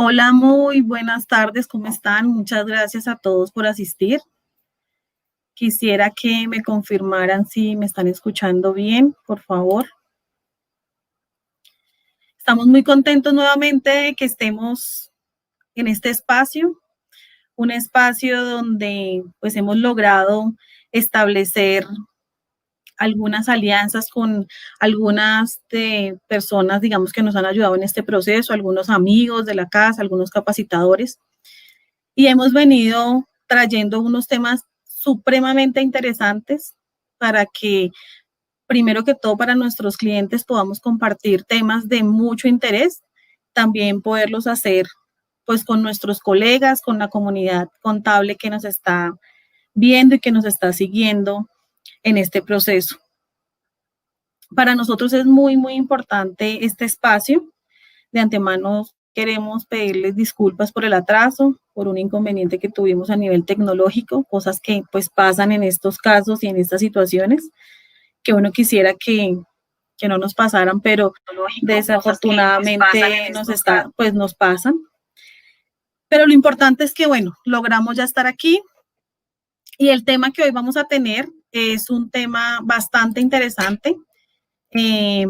Hola, muy buenas tardes, ¿cómo están? Muchas gracias a todos por asistir. Quisiera que me confirmaran si me están escuchando bien, por favor. Estamos muy contentos nuevamente de que estemos en este espacio, un espacio donde pues hemos logrado establecer algunas alianzas con algunas personas, digamos, que nos han ayudado en este proceso, algunos amigos de la casa, algunos capacitadores. Y hemos venido trayendo unos temas supremamente interesantes para que, primero que todo, para nuestros clientes podamos compartir temas de mucho interés, también poderlos hacer pues con nuestros colegas, con la comunidad contable que nos está viendo y que nos está siguiendo en este proceso. Para nosotros es muy, muy importante este espacio. De antemano queremos pedirles disculpas por el atraso, por un inconveniente que tuvimos a nivel tecnológico, cosas que pues pasan en estos casos y en estas situaciones, que uno quisiera que no nos pasaran, pero desafortunadamente nos pasan. Pero lo importante es que, bueno, logramos ya estar aquí y el tema que hoy vamos a tener es un tema bastante interesante. Es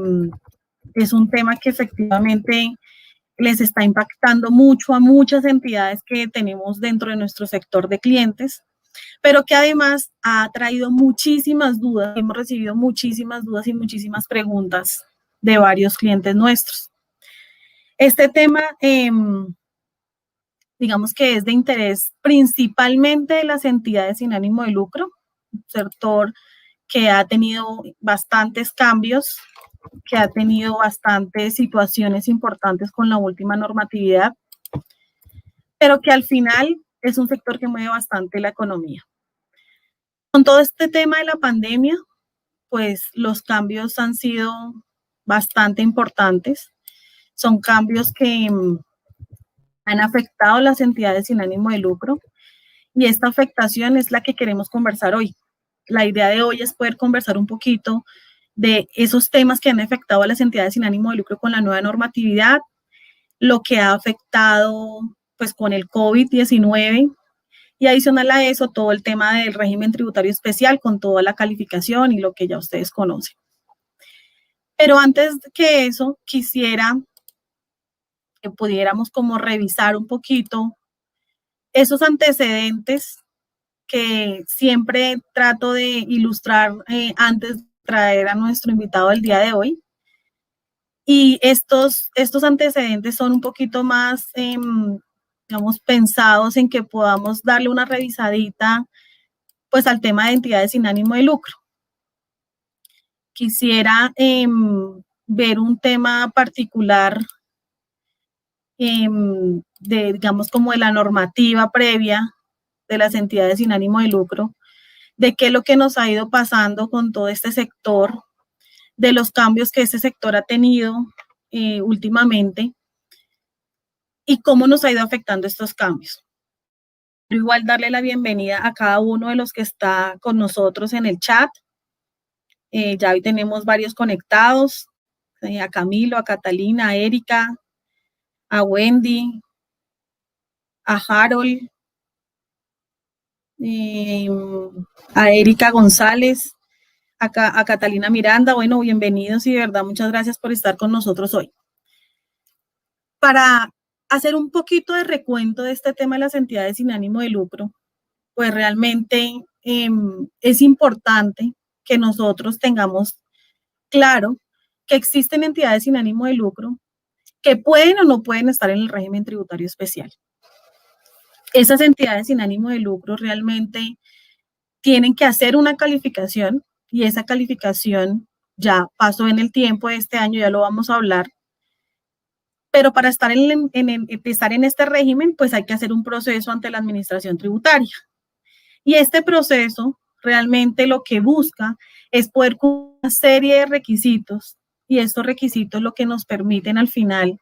un tema que efectivamente les está impactando mucho a muchas entidades que tenemos dentro de nuestro sector de clientes, pero que además ha traído muchísimas dudas. Hemos recibido muchísimas dudas y muchísimas preguntas de varios clientes nuestros. Este tema, digamos que es de interés principalmente de las entidades sin ánimo de lucro, un sector que ha tenido bastantes cambios, que ha tenido bastantes situaciones importantes con la última normatividad, pero que al final es un sector que mueve bastante la economía. Con todo este tema de la pandemia, pues los cambios han sido bastante importantes. Son cambios que han afectado a las entidades sin ánimo de lucro y esta afectación es la que queremos conversar hoy. La idea de hoy es poder conversar un poquito de esos temas que han afectado a las entidades sin ánimo de lucro con la nueva normatividad, lo que ha afectado pues con el COVID-19 y adicional a eso todo el tema del régimen tributario especial con toda la calificación y lo que ya ustedes conocen. Pero antes que eso, quisiera que pudiéramos como revisar un poquito esos antecedentes que siempre trato de ilustrar antes de traer a nuestro invitado del día de hoy. Y estos antecedentes son un poquito más, digamos, pensados en que podamos darle una revisadita pues al tema de entidades sin ánimo de lucro. Quisiera ver un tema particular digamos, como de la normativa previa de las entidades sin ánimo de lucro, de qué es lo que nos ha ido pasando con todo este sector, de los cambios que este sector ha tenido últimamente y cómo nos ha ido afectando estos cambios. Igual darle la bienvenida a cada uno de los que está con nosotros en el chat. Ya hoy tenemos varios conectados, a Camilo, a Catalina, a Erika, a Wendy, a Harold, a Erika González, a Catalina Miranda. Bueno, bienvenidos y de verdad muchas gracias por estar con nosotros hoy. Para hacer un poquito de recuento de este tema de las entidades sin ánimo de lucro, pues realmente es importante que nosotros tengamos claro que existen entidades sin ánimo de lucro que pueden o no pueden estar en el régimen tributario especial. Esas entidades sin ánimo de lucro realmente tienen que hacer una calificación y esa calificación ya pasó en el tiempo de este año, ya lo vamos a hablar, pero para estar estar en este régimen, pues hay que hacer un proceso ante la administración tributaria. Y este proceso realmente lo que busca es poder cumplir una serie de requisitos y estos requisitos lo que nos permiten al final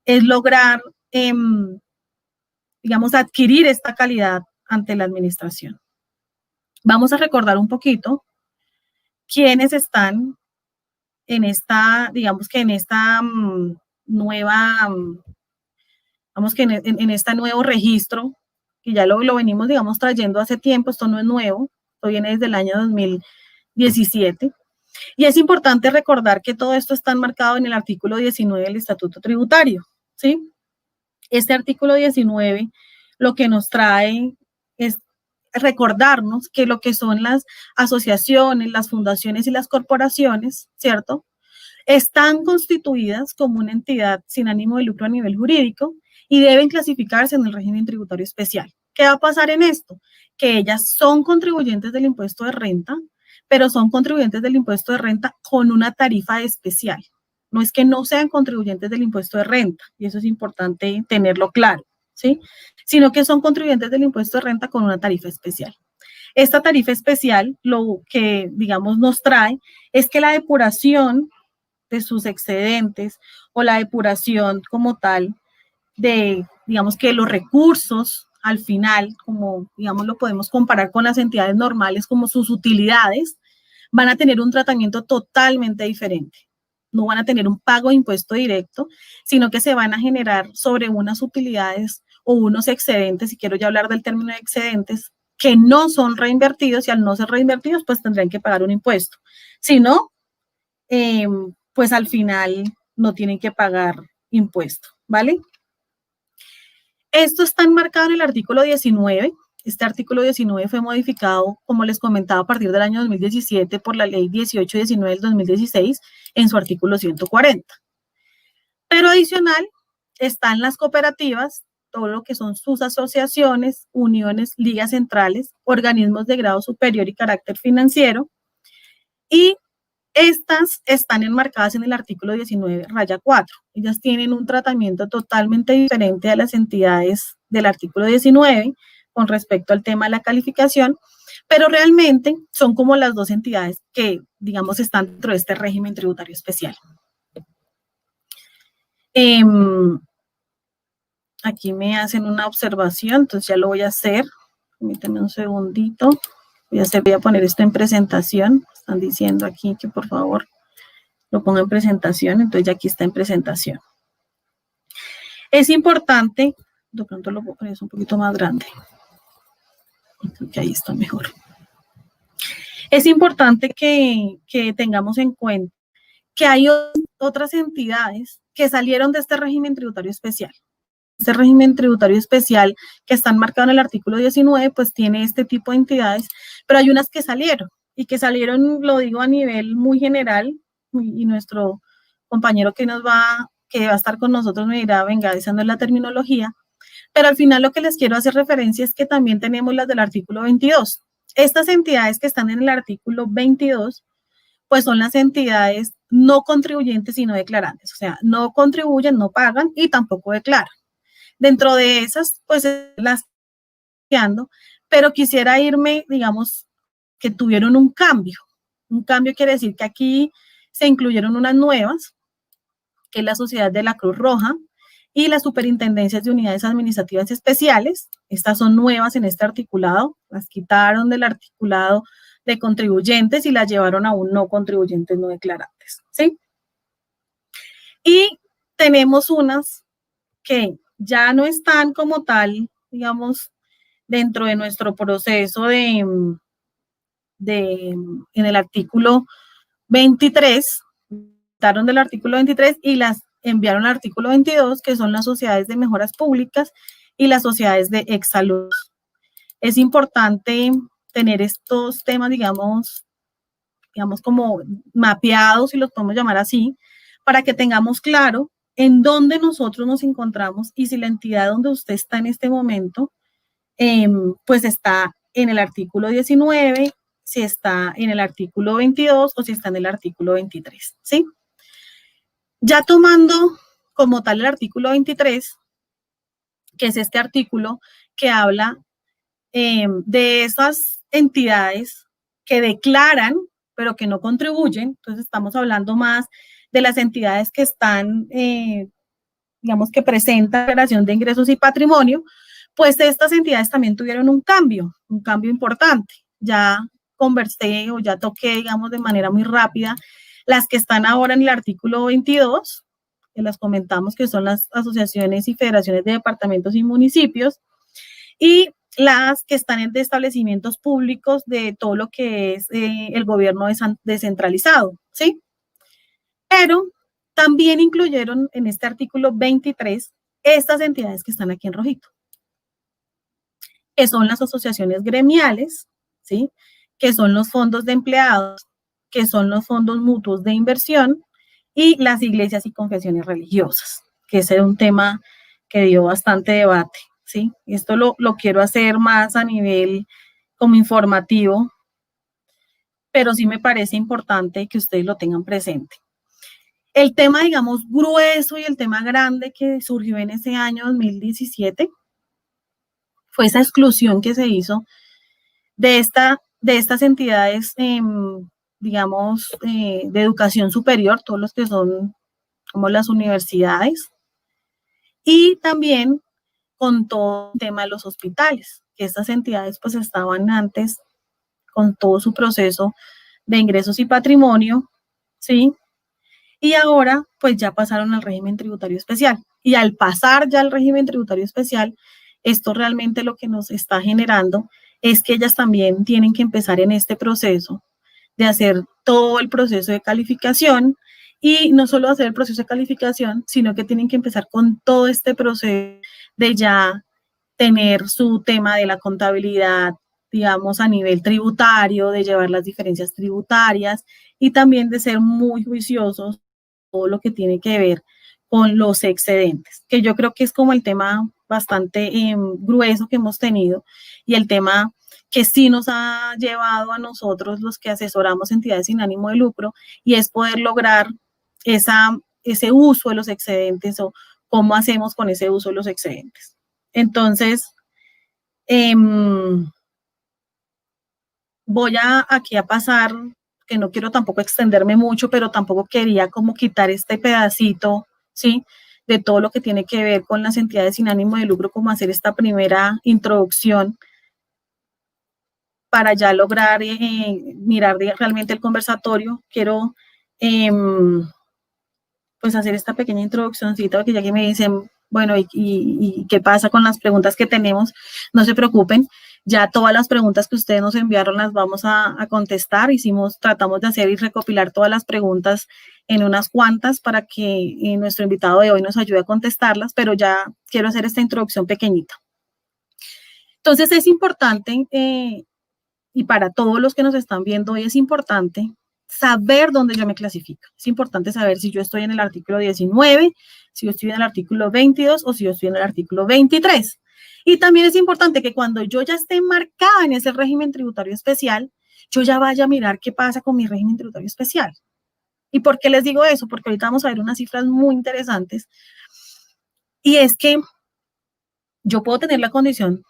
es lograr, digamos, adquirir esta calidad ante la administración. Vamos a recordar un poquito quiénes están en esta, digamos que en esta nueva Vamos que en este nuevo registro, que ya lo venimos, digamos, trayendo hace tiempo, esto no es nuevo, esto viene desde el año 2017. Y es importante recordar que todo esto está enmarcado en el artículo 19 del Estatuto Tributario, ¿sí? Este artículo 19 lo que nos trae es recordarnos que lo que son las asociaciones, las fundaciones y las corporaciones, ¿cierto? Están constituidas como una entidad sin ánimo de lucro a nivel jurídico y deben clasificarse en el régimen tributario especial. ¿Qué va a pasar en esto? Que ellas son contribuyentes del impuesto de renta, pero son contribuyentes del impuesto de renta con una tarifa especial. No es que no sean contribuyentes del impuesto de renta, y eso es importante tenerlo claro, ¿sí? Sino que son contribuyentes del impuesto de renta con una tarifa especial. Esta tarifa especial, lo que, digamos, nos trae es que la depuración de sus excedentes o la depuración como tal de, digamos, que los recursos al final, como, digamos, lo podemos comparar con las entidades normales, como sus utilidades, van a tener un tratamiento totalmente diferente. No van a tener un pago de impuesto directo, sino que se van a generar sobre unas utilidades o unos excedentes, si quiero ya hablar del término de excedentes, que no son reinvertidos y al no ser reinvertidos, pues tendrán que pagar un impuesto. Si no, pues al final no tienen que pagar impuesto, ¿vale? Esto está enmarcado en el artículo 19. Este artículo 19 fue modificado, como les comentaba, a partir del año 2017 por la ley 1819 del 2016 en su artículo 140. Pero adicional están las cooperativas, todo lo que son sus asociaciones, uniones, ligas centrales, organismos de grado superior y carácter financiero, y estas están enmarcadas en el artículo 19, raya 4. Ellas tienen un tratamiento totalmente diferente a las entidades del artículo 19 con respecto al tema de la calificación, pero realmente son como las dos entidades que, digamos, están dentro de este régimen tributario especial. Aquí me hacen una observación, entonces ya lo voy a hacer. Permítanme un segundito. Voy a poner esto en presentación. Están diciendo aquí que por favor lo ponga en presentación, entonces ya aquí está en presentación. Es importante, de pronto lo puedo poner un poquito más grande. Creo que ahí está mejor. Es importante que tengamos en cuenta que hay otras entidades que salieron de este régimen tributario especial. Este régimen tributario especial que está marcado en el artículo 19, pues tiene este tipo de entidades, pero hay unas que salieron, y que salieron, lo digo a nivel muy general, y nuestro compañero que va a estar con nosotros me dirá, venga, esa no es la terminología, pero al final lo que les quiero hacer referencia es que también tenemos las del artículo 22. Estas entidades que están en el artículo 22, pues son las entidades no contribuyentes y no declarantes, o sea, no contribuyen, no pagan y tampoco declaran. Dentro de esas, pues las pero quisiera irme, digamos, que tuvieron un cambio. Un cambio quiere decir que aquí se incluyeron unas nuevas, que es la Sociedad de la Cruz Roja y las Superintendencias de Unidades Administrativas Especiales. Estas son nuevas en este articulado, las quitaron del articulado de contribuyentes y las llevaron a un no contribuyentes no declarantes, ¿sí? Y tenemos unas que ya no están como tal, digamos, dentro de nuestro proceso en el artículo 23, quitaron del artículo 23 y las enviaron al artículo 22, que son las sociedades de mejoras públicas y las sociedades de exsalud. Es importante tener estos temas, digamos como mapeados, si los podemos llamar así, para que tengamos claro en dónde nosotros nos encontramos y si la entidad donde usted está en este momento, pues está en el artículo 19, si está en el artículo 22 o si está en el artículo 23, ¿sí? Ya tomando como tal el artículo 23, que es este artículo que habla de esas entidades que declaran, pero que no contribuyen, entonces estamos hablando más de las entidades que están, digamos que presentan declaración de ingresos y patrimonio, pues estas entidades también tuvieron un cambio importante. Ya conversé o ya toqué, digamos, de manera muy rápida las que están ahora en el artículo 22, que las comentamos, que son las asociaciones y federaciones de departamentos y municipios, y las que están en establecimientos públicos de todo lo que es el gobierno descentralizado, ¿sí? Pero también incluyeron en este artículo 23 estas entidades que están aquí en rojito, que son las asociaciones gremiales, ¿sí? Que son los fondos de empleados, que son los fondos mutuos de inversión y las iglesias y confesiones religiosas, que ese era un tema que dio bastante debate, ¿sí? Esto lo quiero hacer más a nivel como informativo, pero sí me parece importante que ustedes lo tengan presente. El tema, digamos, grueso y el tema grande que surgió en ese año 2017 fue esa exclusión que se hizo de estas entidades, digamos, de educación superior, todos los que son como las universidades, y también con todo el tema de los hospitales, que estas entidades pues estaban antes con todo su proceso de ingresos y patrimonio, ¿sí? Y ahora pues ya pasaron al régimen tributario especial. Y al pasar ya al régimen tributario especial, esto realmente lo que nos está generando es que ellas también tienen que empezar en este proceso de hacer todo el proceso de calificación y no solo hacer el proceso de calificación, sino que tienen que empezar con todo este proceso de ya tener su tema de la contabilidad, digamos, a nivel tributario, de llevar las diferencias tributarias y también de ser muy juiciosos todo lo que tiene que ver con los excedentes, que yo creo que es como el tema bastante grueso que hemos tenido y el tema que sí nos ha llevado a nosotros los que asesoramos entidades sin ánimo de lucro y es poder lograr ese uso de los excedentes o cómo hacemos con ese uso de los excedentes. Entonces, voy aquí a pasar, que no quiero tampoco extenderme mucho, pero tampoco quería como quitar este pedacito, ¿sí? De todo lo que tiene que ver con las entidades sin ánimo de lucro, como hacer esta primera introducción para ya lograr mirar realmente el conversatorio. Quiero pues hacer esta pequeña introduccióncita, porque ya que me dicen, bueno, ¿y qué pasa con las preguntas que tenemos? No se preocupen, ya todas las preguntas que ustedes nos enviaron las vamos a contestar. Tratamos de hacer y recopilar todas las preguntas en unas cuantas para que nuestro invitado de hoy nos ayude a contestarlas, pero ya quiero hacer esta introducción pequeñita. Entonces es importante, y para todos los que nos están viendo hoy es importante saber dónde yo me clasifico. Es importante saber si yo estoy en el artículo 19, si yo estoy en el artículo 22 o si yo estoy en el artículo 23. Y también es importante que cuando yo ya esté marcada en ese régimen tributario especial, yo ya vaya a mirar qué pasa con mi régimen tributario especial. ¿Y por qué les digo eso? Porque ahorita vamos a ver unas cifras muy interesantes. Y es que yo puedo tener la condición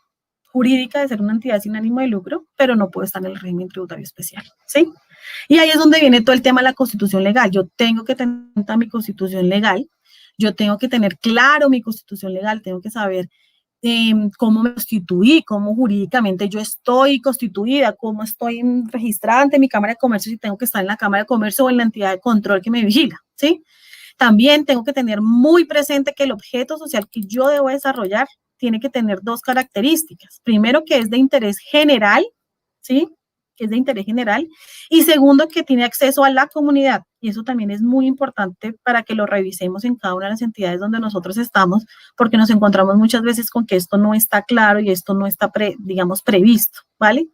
jurídica de ser una entidad sin ánimo de lucro, pero no puedo estar en el régimen tributario especial, ¿sí? Y ahí es donde viene todo el tema de la constitución legal. Yo tengo que tener mi constitución legal, yo tengo que tener claro mi constitución legal, tengo que saber cómo me constituí, cómo jurídicamente yo estoy constituida, cómo estoy registrada ante mi Cámara de Comercio, si tengo que estar en la Cámara de Comercio o en la entidad de control que me vigila, ¿sí? También tengo que tener muy presente que el objeto social que yo debo desarrollar tiene que tener dos características. Primero, que es de interés general, ¿sí? Que es de interés general. Y segundo, que tiene acceso a la comunidad. Y eso también es muy importante para que lo revisemos en cada una de las entidades donde nosotros estamos, porque nos encontramos muchas veces con que esto no está claro y esto no está, digamos, previsto, ¿vale?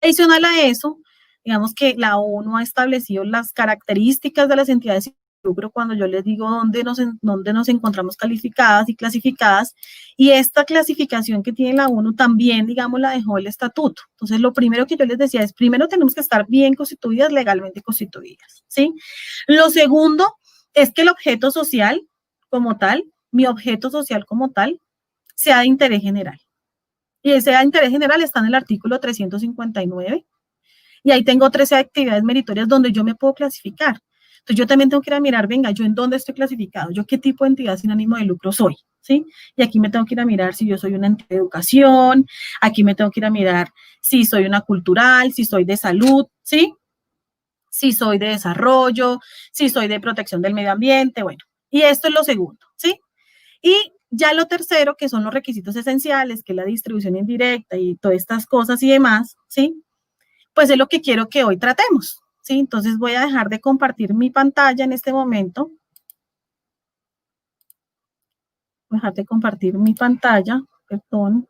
Adicional a eso, digamos que la ONU ha establecido las características de las entidades sin lucro cuando yo les digo dónde nos encontramos calificadas y clasificadas, y esta clasificación que tiene la ONU también, digamos, la dejó el estatuto. Entonces, lo primero que yo les decía es, primero tenemos que estar bien constituidas, legalmente constituidas, ¿sí? Lo segundo es que el objeto social como tal, mi objeto social como tal, sea de interés general. Y ese de interés general está en el artículo 359, y ahí tengo 13 actividades meritorias donde yo me puedo clasificar. Entonces yo también tengo que ir a mirar, venga, yo en dónde estoy clasificado, yo qué tipo de entidad sin ánimo de lucro soy, ¿sí? Y aquí me tengo que ir a mirar si yo soy una entidad de educación, aquí me tengo que ir a mirar si soy una cultural, si soy de salud, ¿sí? Si soy de desarrollo, si soy de protección del medio ambiente, bueno. Y esto es lo segundo, ¿sí? Y ya lo tercero, que son los requisitos esenciales, que es la distribución indirecta y todas estas cosas y demás, ¿sí? Pues es lo que quiero que hoy tratemos, ¿sí? Entonces voy a dejar de compartir mi pantalla en este momento. Voy a dejar de compartir mi pantalla, perdón.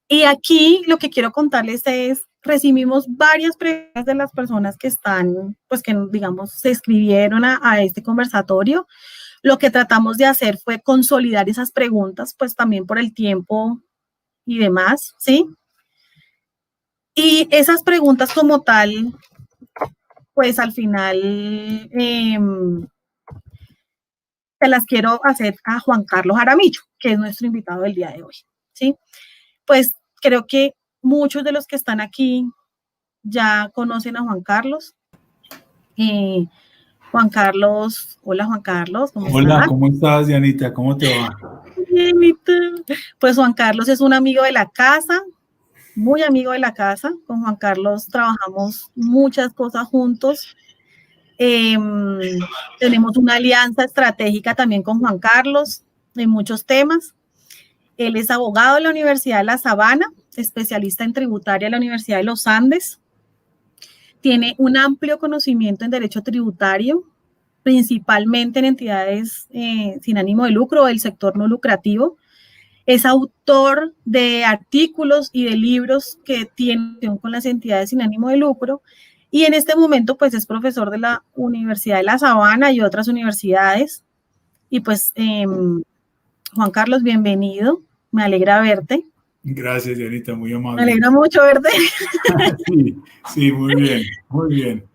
Y aquí lo que quiero contarles es, recibimos varias preguntas de las personas que están, pues que digamos, se escribieron a este conversatorio. Lo que tratamos de hacer fue consolidar esas preguntas, pues también por el tiempo y demás, ¿sí? Y esas preguntas como tal, pues al final se las quiero hacer a Juan Carlos Jaramillo, que es nuestro invitado del día de hoy, ¿sí? Pues creo que muchos de los que están aquí ya conocen a Juan Carlos. Juan Carlos, hola Juan Carlos, ¿cómo Hola, estás? ¿cómo estás, Dianita? ¿Cómo te va? Bien, ¿y tú? Pues Juan Carlos es un amigo de la casa, muy amigo de la casa. Con Juan Carlos trabajamos muchas cosas juntos. Tenemos una alianza estratégica también con Juan Carlos en muchos temas. Él es abogado de la Universidad de La Sabana, especialista en tributaria de la Universidad de los Andes. Tiene un amplio conocimiento en derecho tributario, principalmente en entidades sin ánimo de lucro o del sector no lucrativo. Es autor de artículos y de libros que tienen con las entidades sin ánimo de lucro y en este momento pues es profesor de la Universidad de La Sabana y otras universidades. Y pues Juan Carlos, bienvenido, me alegra verte. Gracias, Dianita, muy Me amable. alegra mucho verte. Sí, sí, muy bien, muy bien.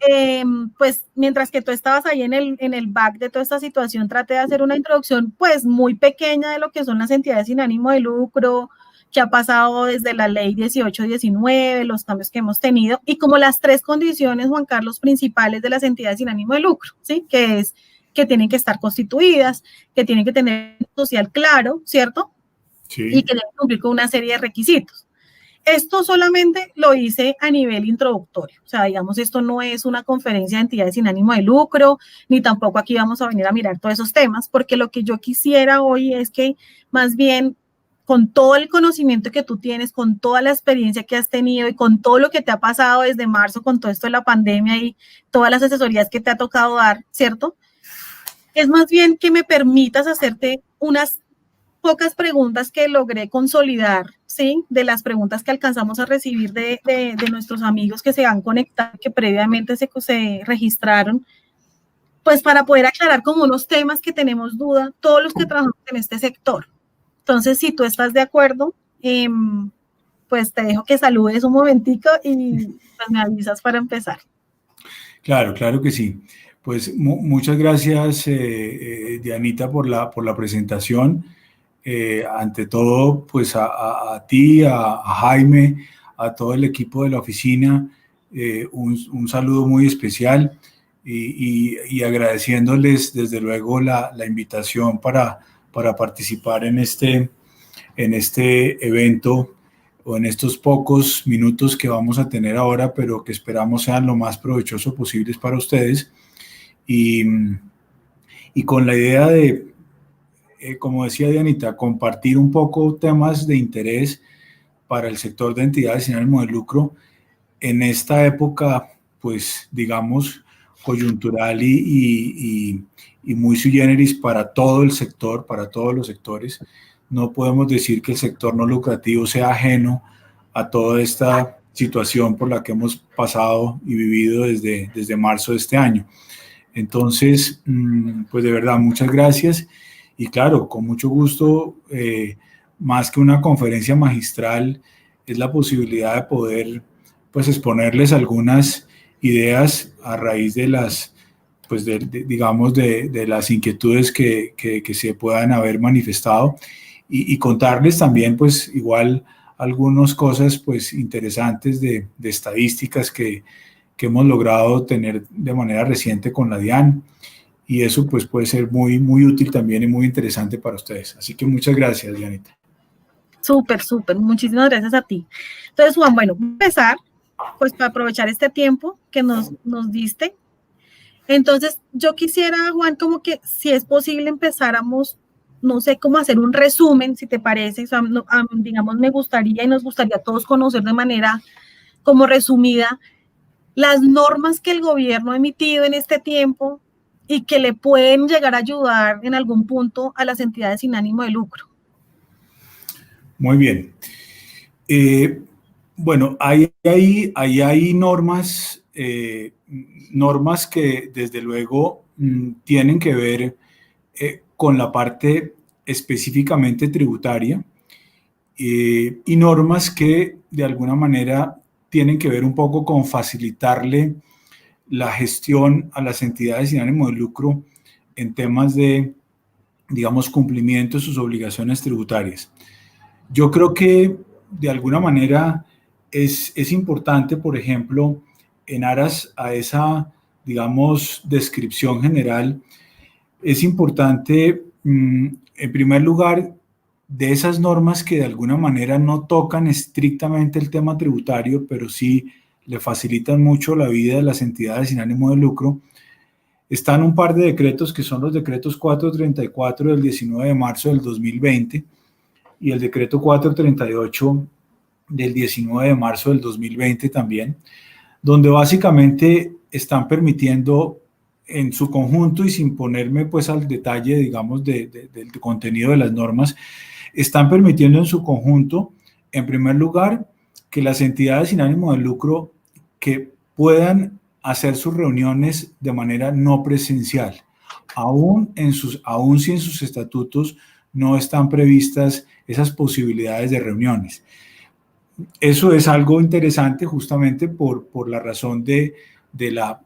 Pues mientras que tú estabas ahí en el back de toda esta situación, traté de hacer una introducción pues muy pequeña de lo que son las entidades sin ánimo de lucro, que ha pasado desde la ley 1819, los cambios que hemos tenido y como las tres condiciones, Juan Carlos, principales de las entidades sin ánimo de lucro, ¿sí? Que es que tienen que estar constituidas, que tienen que tener un social claro, ¿cierto? Sí. Y que deben cumplir con una serie de requisitos. Esto solamente lo hice a nivel introductorio, o sea, digamos, esto no es una conferencia de entidades sin ánimo de lucro, ni tampoco aquí vamos a venir a mirar todos esos temas, porque lo que yo quisiera hoy es que más bien con todo el conocimiento que tú tienes, con toda la experiencia que has tenido y con todo lo que te ha pasado desde marzo con todo esto de la pandemia y todas las asesorías que te ha tocado dar, ¿cierto? Es más bien que me permitas hacerte unas pocas preguntas que logré consolidar, ¿sí? De las preguntas que alcanzamos a recibir de nuestros amigos que se han conectado, que previamente se registraron, pues para poder aclarar como unos temas que tenemos duda, todos los que trabajamos en este sector. Entonces, si tú estás de acuerdo, pues te dejo que saludes un momentico y pues me avisas para empezar. Claro, claro que sí. Pues muchas gracias, Dianita, por la presentación. Ante todo, pues a ti, a Jaime, a todo el equipo de la oficina, un saludo muy especial y agradeciéndoles desde luego la invitación para participar en este evento o en estos pocos minutos que vamos a tener ahora, pero que esperamos sean lo más provechosos posibles para ustedes. Y con la idea de, como decía Dianita, compartir un poco temas de interés para el sector de entidades sin ánimo de lucro en esta época, pues digamos, coyuntural y muy sui generis para todo el sector, para todos los sectores. No podemos decir que el sector no lucrativo sea ajeno a toda esta situación por la que hemos pasado y vivido desde marzo de este año. Entonces, pues de verdad, muchas gracias. Y claro, con mucho gusto, más que una conferencia magistral, es la posibilidad de poder, pues, exponerles algunas ideas a raíz de las, pues, digamos, de las inquietudes que se puedan haber manifestado y contarles también, pues, igual algunas cosas, pues, interesantes de estadísticas que hemos logrado tener de manera reciente con la DIAN y eso pues puede ser muy, muy útil también y muy interesante para ustedes. Así que muchas gracias, Dianita. Súper, súper. Muchísimas gracias a ti. Entonces, Juan, bueno, voy a empezar, pues para aprovechar este tiempo que nos diste. Entonces, yo quisiera, Juan, como que si es posible empezáramos, no sé cómo hacer un resumen, si te parece, o sea, digamos, me gustaría y nos gustaría a todos conocer de manera como resumida las normas que el gobierno ha emitido en este tiempo y que le pueden llegar a ayudar en algún punto a las entidades sin ánimo de lucro. Muy bien. Bueno, hay normas, normas que desde luego tienen que ver con la parte específicamente tributaria y normas que de alguna manera tienen que ver un poco con facilitarle la gestión a las entidades sin ánimo de lucro en temas de, digamos, cumplimiento de sus obligaciones tributarias. Yo creo que de alguna manera es importante, por ejemplo, en aras a esa, digamos, descripción general, es importante, en primer lugar, de esas normas que de alguna manera no tocan estrictamente el tema tributario, pero sí le facilitan mucho la vida de las entidades sin ánimo de lucro. Están un par de decretos que son los decretos 434 del 19 de marzo del 2020 y el decreto 438 del 19 de marzo del 2020 también, donde básicamente están permitiendo en su conjunto y sin ponerme pues al detalle, digamos, del contenido de las normas, están permitiendo en su conjunto, en primer lugar, que las entidades sin ánimo de lucro que puedan hacer sus reuniones de manera no presencial, aún si en sus estatutos no están previstas esas posibilidades de reuniones. Eso es algo interesante justamente por la razón de la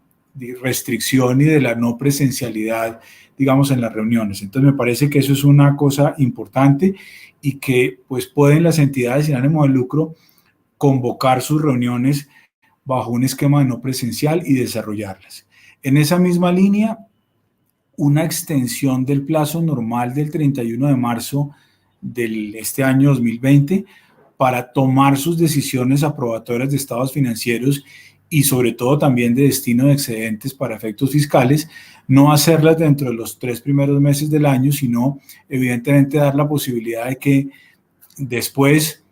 restricción y de la no presencialidad, digamos, en las reuniones. Entonces, me parece que eso es una cosa importante y que pues pueden las entidades sin ánimo de lucro convocar sus reuniones bajo un esquema de no presencial y desarrollarlas. En esa misma línea, una extensión del plazo normal del 31 de marzo de este año 2020 para tomar sus decisiones aprobatorias de estados financieros y sobre todo también de destino de excedentes para efectos fiscales, no hacerlas dentro de los 3 primeros meses del año, sino evidentemente dar la posibilidad de que después,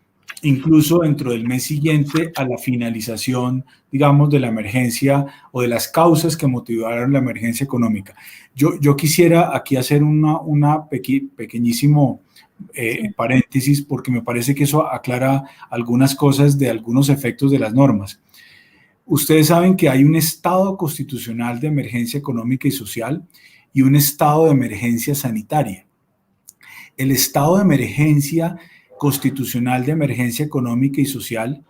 incluso dentro del mes siguiente a la finalización, digamos, de la emergencia o de las causas que motivaron la emergencia económica. Yo quisiera aquí hacer una pequeñísimo paréntesis porque me parece que eso aclara algunas cosas de algunos efectos de las normas. Ustedes saben que hay un estado constitucional de emergencia económica y social y un estado de emergencia sanitaria. El estado de emergencia constitucional de emergencia económica y social,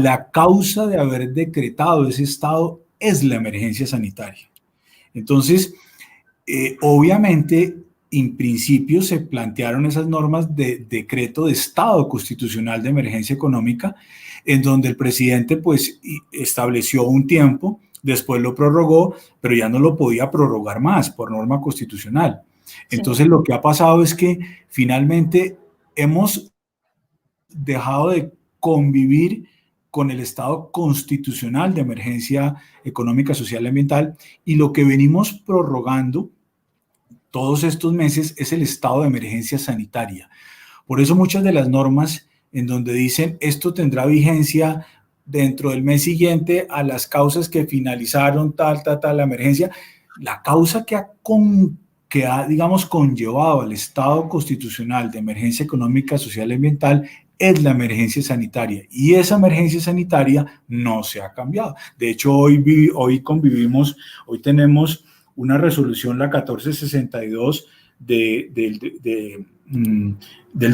la causa de haber decretado ese estado es la emergencia sanitaria. Entonces, obviamente, en principio se plantearon esas normas de decreto de estado constitucional de emergencia económica, en donde el presidente pues estableció un tiempo, después lo prorrogó, pero ya no lo podía prorrogar más por norma constitucional. Entonces, lo que ha pasado es que finalmente hemos dejado de convivir con el estado constitucional de emergencia económica, social y ambiental, y lo que venimos prorrogando todos estos meses es el estado de emergencia sanitaria. Por eso muchas de las normas en donde dicen esto tendrá vigencia dentro del mes siguiente a las causas que finalizaron la emergencia, la causa que ha, digamos, conllevado al estado constitucional de emergencia económica, social y ambiental es la emergencia sanitaria. Y esa emergencia sanitaria no se ha cambiado. De hecho, hoy tenemos una resolución, la 1462 del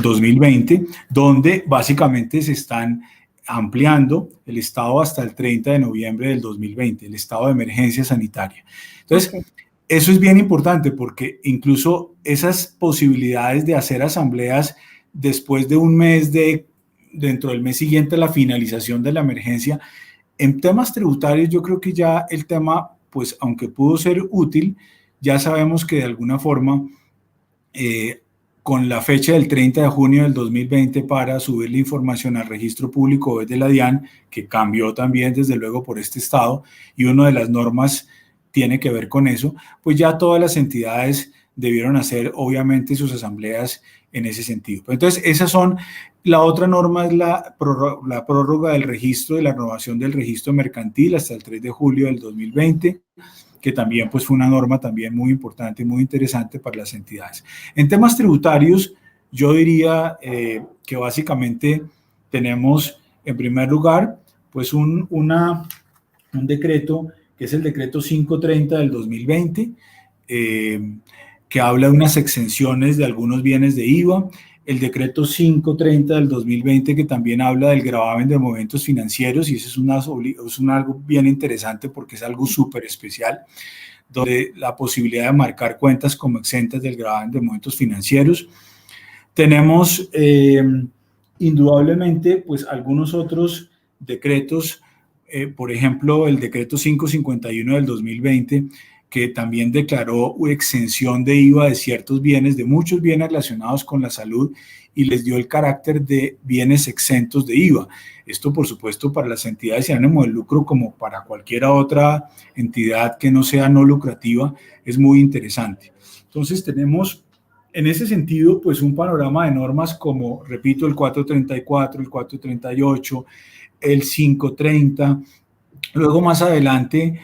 2020, donde básicamente se están ampliando el estado hasta el 30 de noviembre del 2020, el estado de emergencia sanitaria. Entonces, eso es bien importante porque incluso esas posibilidades de hacer asambleas después de un mes dentro del mes siguiente a la finalización de la emergencia, en temas tributarios yo creo que ya el tema, pues aunque pudo ser útil, ya sabemos que de alguna forma con la fecha del 30 de junio del 2020 para subir la información al registro público de la DIAN, que cambió también desde luego por este estado, y una de las normas tiene que ver con eso, pues ya todas las entidades debieron hacer obviamente sus asambleas en ese sentido. Entonces, esas son, la otra norma es la prórroga del registro, de la renovación del registro mercantil hasta el 3 de julio del 2020, que también pues fue una norma también muy importante y muy interesante para las entidades. En temas tributarios, yo diría que básicamente tenemos en primer lugar pues un decreto que es el decreto 530 del 2020, que habla de unas exenciones de algunos bienes de IVA, el decreto 530 del 2020 que también habla del gravamen de movimientos financieros, y eso es algo bien interesante porque es algo súper especial, donde la posibilidad de marcar cuentas como exentas del gravamen de movimientos financieros. Tenemos indudablemente pues algunos otros decretos, por ejemplo el decreto 551 del 2020, que también declaró exención de IVA de ciertos bienes, de muchos bienes relacionados con la salud, y les dio el carácter de bienes exentos de IVA. Esto, por supuesto, para las entidades sin ánimo de lucro, como para cualquier otra entidad que no sea no lucrativa, es muy interesante. Entonces, tenemos en ese sentido, pues un panorama de normas como, repito, el 434, el 438, el 530. Luego, más adelante,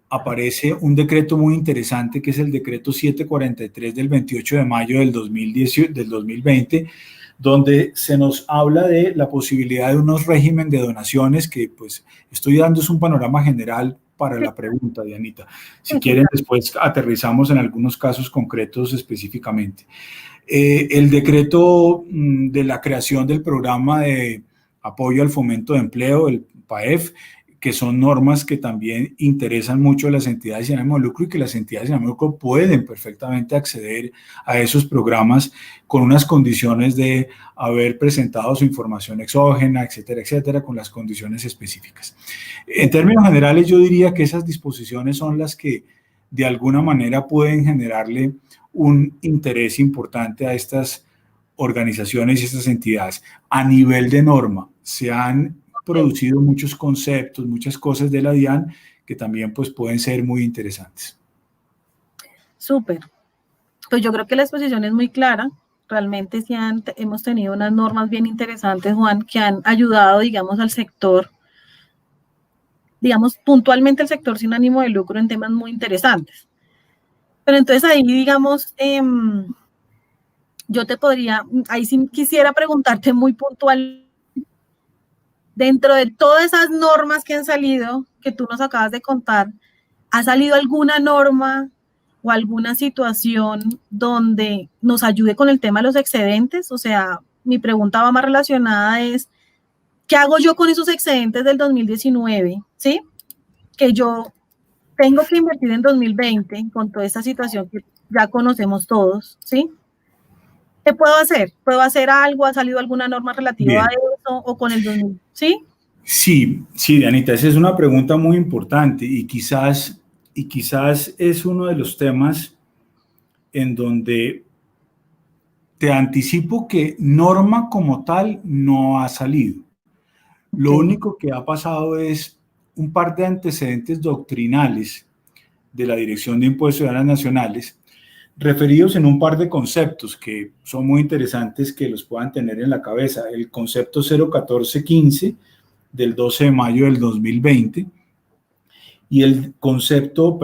aparece un decreto muy interesante que es el decreto 743 del 28 de mayo del 2020, donde se nos habla de la posibilidad de unos régimen de donaciones que pues estoy dando es un panorama general para la pregunta, Dianita. Si quieren, después aterrizamos en algunos casos concretos específicamente. El decreto de la creación del programa de apoyo al fomento de empleo, el PAEF, que son normas que también interesan mucho a las entidades sin ánimo de lucro y que las entidades sin ánimo de lucro pueden perfectamente acceder a esos programas con unas condiciones de haber presentado su información exógena, etcétera, etcétera, con las condiciones específicas. En términos generales, yo diría que esas disposiciones son las que de alguna manera pueden generarle un interés importante a estas organizaciones y estas entidades. A nivel de norma, se han producido muchos conceptos, muchas cosas de la DIAN que también pues pueden ser muy interesantes. Súper. Pues yo creo que la exposición es muy clara. Realmente sí hemos tenido unas normas bien interesantes, Juan, que han ayudado, digamos, al sector, digamos, puntualmente al sector sin ánimo de lucro en temas muy interesantes. Pero entonces ahí, digamos, yo te podría, ahí sí quisiera preguntarte muy puntual, dentro de todas esas normas que han salido, que tú nos acabas de contar, ¿ha salido alguna norma o alguna situación donde nos ayude con el tema de los excedentes? O sea, mi pregunta va más relacionada es, ¿qué hago yo con esos excedentes del 2019? ¿Sí? Que yo tengo que invertir en 2020 con toda esta situación que ya conocemos todos, ¿sí? ¿Qué puedo hacer? ¿Puedo hacer algo? ¿Ha salido alguna norma relativa a eso? ¿O con el 2000? ¿Sí? Sí, Dianita, esa es una pregunta muy importante y quizás es uno de los temas en donde te anticipo que norma como tal no ha salido. Lo único que ha pasado es un par de antecedentes doctrinales de la Dirección de Impuestos y Aduanas Nacionales referidos en un par de conceptos que son muy interesantes que los puedan tener en la cabeza. El concepto 01415 del 12 de mayo del 2020 y el concepto,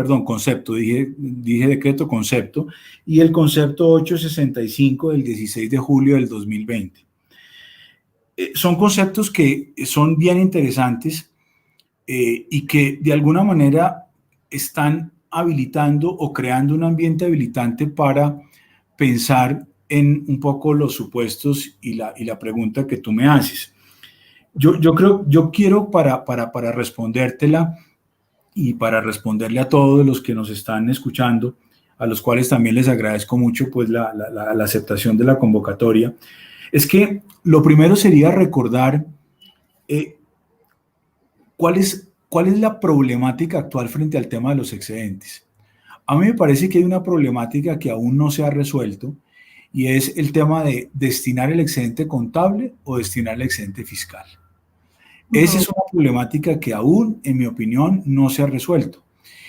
dije decreto, concepto, y el concepto 865 del 16 de julio del 2020. Son conceptos que son bien interesantes y que de alguna manera están habilitando o creando un ambiente habilitante para pensar en un poco los supuestos y la pregunta que tú me haces. Yo quiero para respondértela y para responderle a todos los que nos están escuchando, a los cuales también les agradezco mucho pues la aceptación de la convocatoria, es que lo primero sería recordar cuál es la problemática actual frente al tema de los excedentes. A mí me parece que hay una problemática que aún no se ha resuelto y es el tema de destinar el excedente contable o destinar el excedente fiscal. Esa es una problemática que aún, en mi opinión, no se ha resuelto.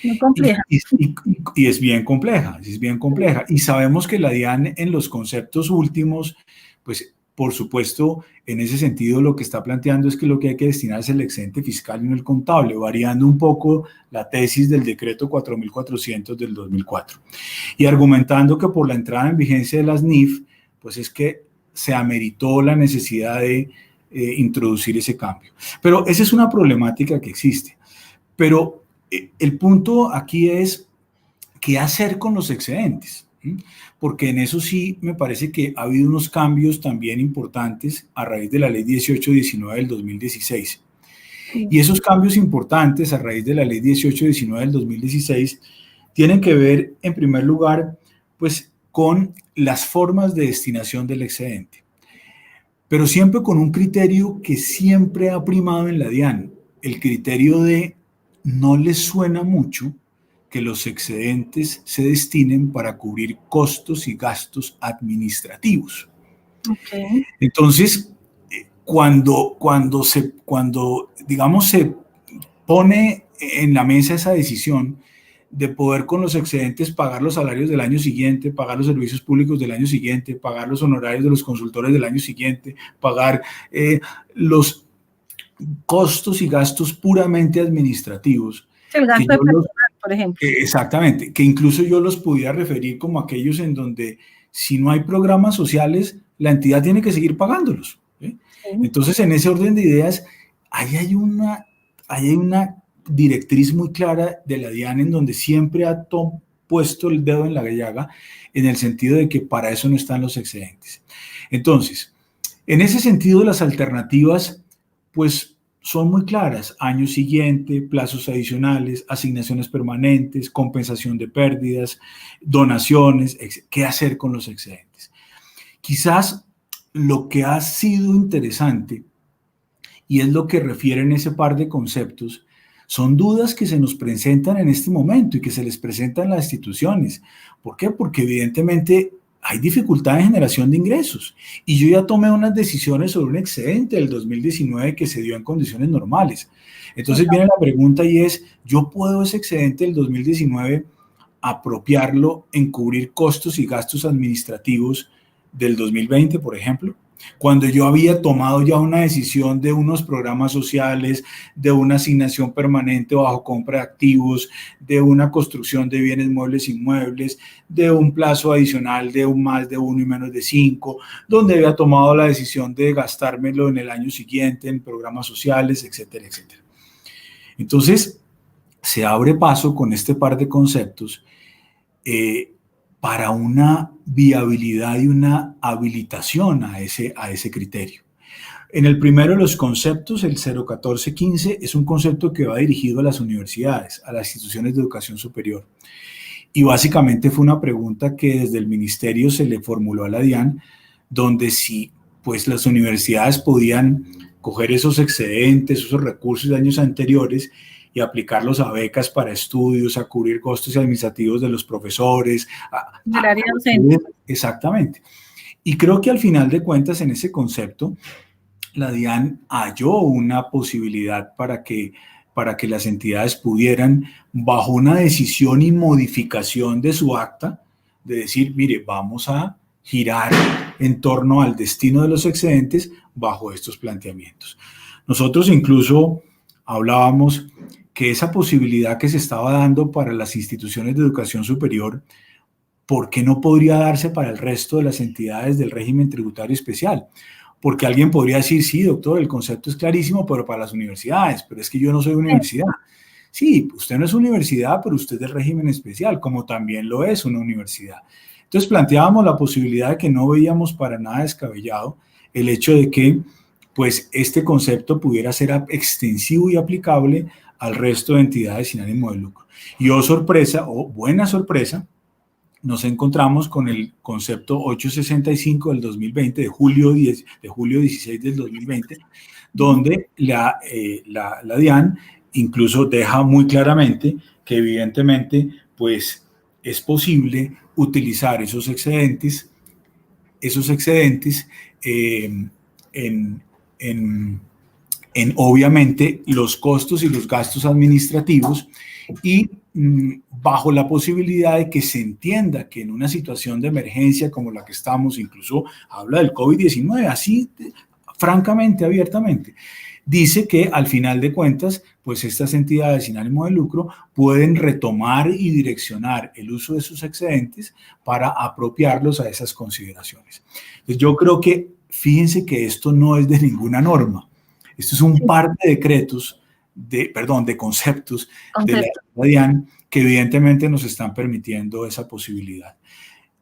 Muy compleja. Y es bien compleja, es bien compleja. Y sabemos que la DIAN en los conceptos últimos, pues por supuesto, en ese sentido lo que está planteando es que lo que hay que destinar es el excedente fiscal y no el contable, variando un poco la tesis del decreto 4.400 del 2004. Y argumentando que por la entrada en vigencia de las NIF, pues es que se ameritó la necesidad de introducir ese cambio. Pero esa es una problemática que existe. Pero el punto aquí es qué hacer con los excedentes, porque en eso sí me parece que ha habido unos cambios también importantes a raíz de la ley 1819 del 2016. Y esos cambios importantes a raíz de la ley 1819 del 2016 tienen que ver, en primer lugar, pues con las formas de destinación del excedente, pero siempre con un criterio que siempre ha primado en la DIAN, el criterio de no les suena mucho que los excedentes se destinen para cubrir costos y gastos administrativos. Okay. Entonces, cuando digamos, se pone en la mesa esa decisión de poder con los excedentes pagar los salarios del año siguiente, pagar los servicios públicos del año siguiente, pagar los honorarios de los consultores del año siguiente, pagar los costos y gastos puramente administrativos. El gasto de personal, por ejemplo. Exactamente, que incluso yo los pudiera referir como aquellos en donde si no hay programas sociales, la entidad tiene que seguir pagándolos. ¿Sí? Entonces, en ese orden de ideas, ahí hay una directriz muy clara de la DIAN en donde siempre ha puesto el dedo en la llaga en el sentido de que para eso no están los excedentes. Entonces, en ese sentido, las alternativas, pues, son muy claras: año siguiente, plazos adicionales, asignaciones permanentes, compensación de pérdidas, donaciones, qué hacer con los excedentes. Quizás lo que ha sido interesante, y es lo que refieren ese par de conceptos, son dudas que se nos presentan en este momento y que se les presentan a las instituciones. ¿Por qué? Porque evidentemente hay dificultad en generación de ingresos. Y yo ya tomé unas decisiones sobre un excedente del 2019 que se dio en condiciones normales. Entonces viene la pregunta y es, ¿yo puedo ese excedente del 2019 apropiarlo en cubrir costos y gastos administrativos del 2020, por ejemplo? Cuando yo había tomado ya una decisión de unos programas sociales, de una asignación permanente bajo compra de activos, de una construcción de bienes muebles e inmuebles, de un plazo adicional de un más de 1 y menos de 5, donde había tomado la decisión de gastármelo en el año siguiente en programas sociales, etcétera, etcétera. Entonces, se abre paso con este par de conceptos para una viabilidad y una habilitación a ese criterio. En el primero de los conceptos, el 01415, es un concepto que va dirigido a las universidades, a las instituciones de educación superior. Y básicamente fue una pregunta que desde el ministerio se le formuló a la DIAN, donde si pues, las universidades podían coger esos excedentes, esos recursos de años anteriores y aplicarlos a becas para estudios, a cubrir costos administrativos de los profesores. Del área docente. Exactamente. Y creo que al final de cuentas, en ese concepto, la DIAN halló una posibilidad para que las entidades pudieran, bajo una decisión y modificación de su acta, de decir, mire, vamos a girar en torno al destino de los excedentes bajo estos planteamientos. Nosotros incluso hablábamos que esa posibilidad que se estaba dando para las instituciones de educación superior, ¿por qué no podría darse para el resto de las entidades del régimen tributario especial? Porque alguien podría decir, sí, doctor, el concepto es clarísimo, pero para las universidades, pero es que yo no soy universidad. Sí, usted no es universidad, pero usted es del régimen especial, como también lo es una universidad. Entonces planteábamos la posibilidad de que no veíamos para nada descabellado el hecho de que pues, este concepto pudiera ser extensivo y aplicable al resto de entidades sin ánimo de lucro. Y oh sorpresa, o buena sorpresa, nos encontramos con el concepto 865 del 2020, de julio 16 del 2020, donde la DIAN incluso deja muy claramente que evidentemente pues, es posible utilizar esos excedentes en obviamente los costos y los gastos administrativos y bajo la posibilidad de que se entienda que en una situación de emergencia como la que estamos, incluso habla del COVID-19, así francamente, abiertamente, dice que al final de cuentas, pues estas entidades sin ánimo de lucro pueden retomar y direccionar el uso de sus excedentes para apropiarlos a esas consideraciones. Entonces, yo creo que, fíjense que esto no es de ninguna norma, esto es un par de decretos, de conceptos de la DIAN que evidentemente nos están permitiendo esa posibilidad.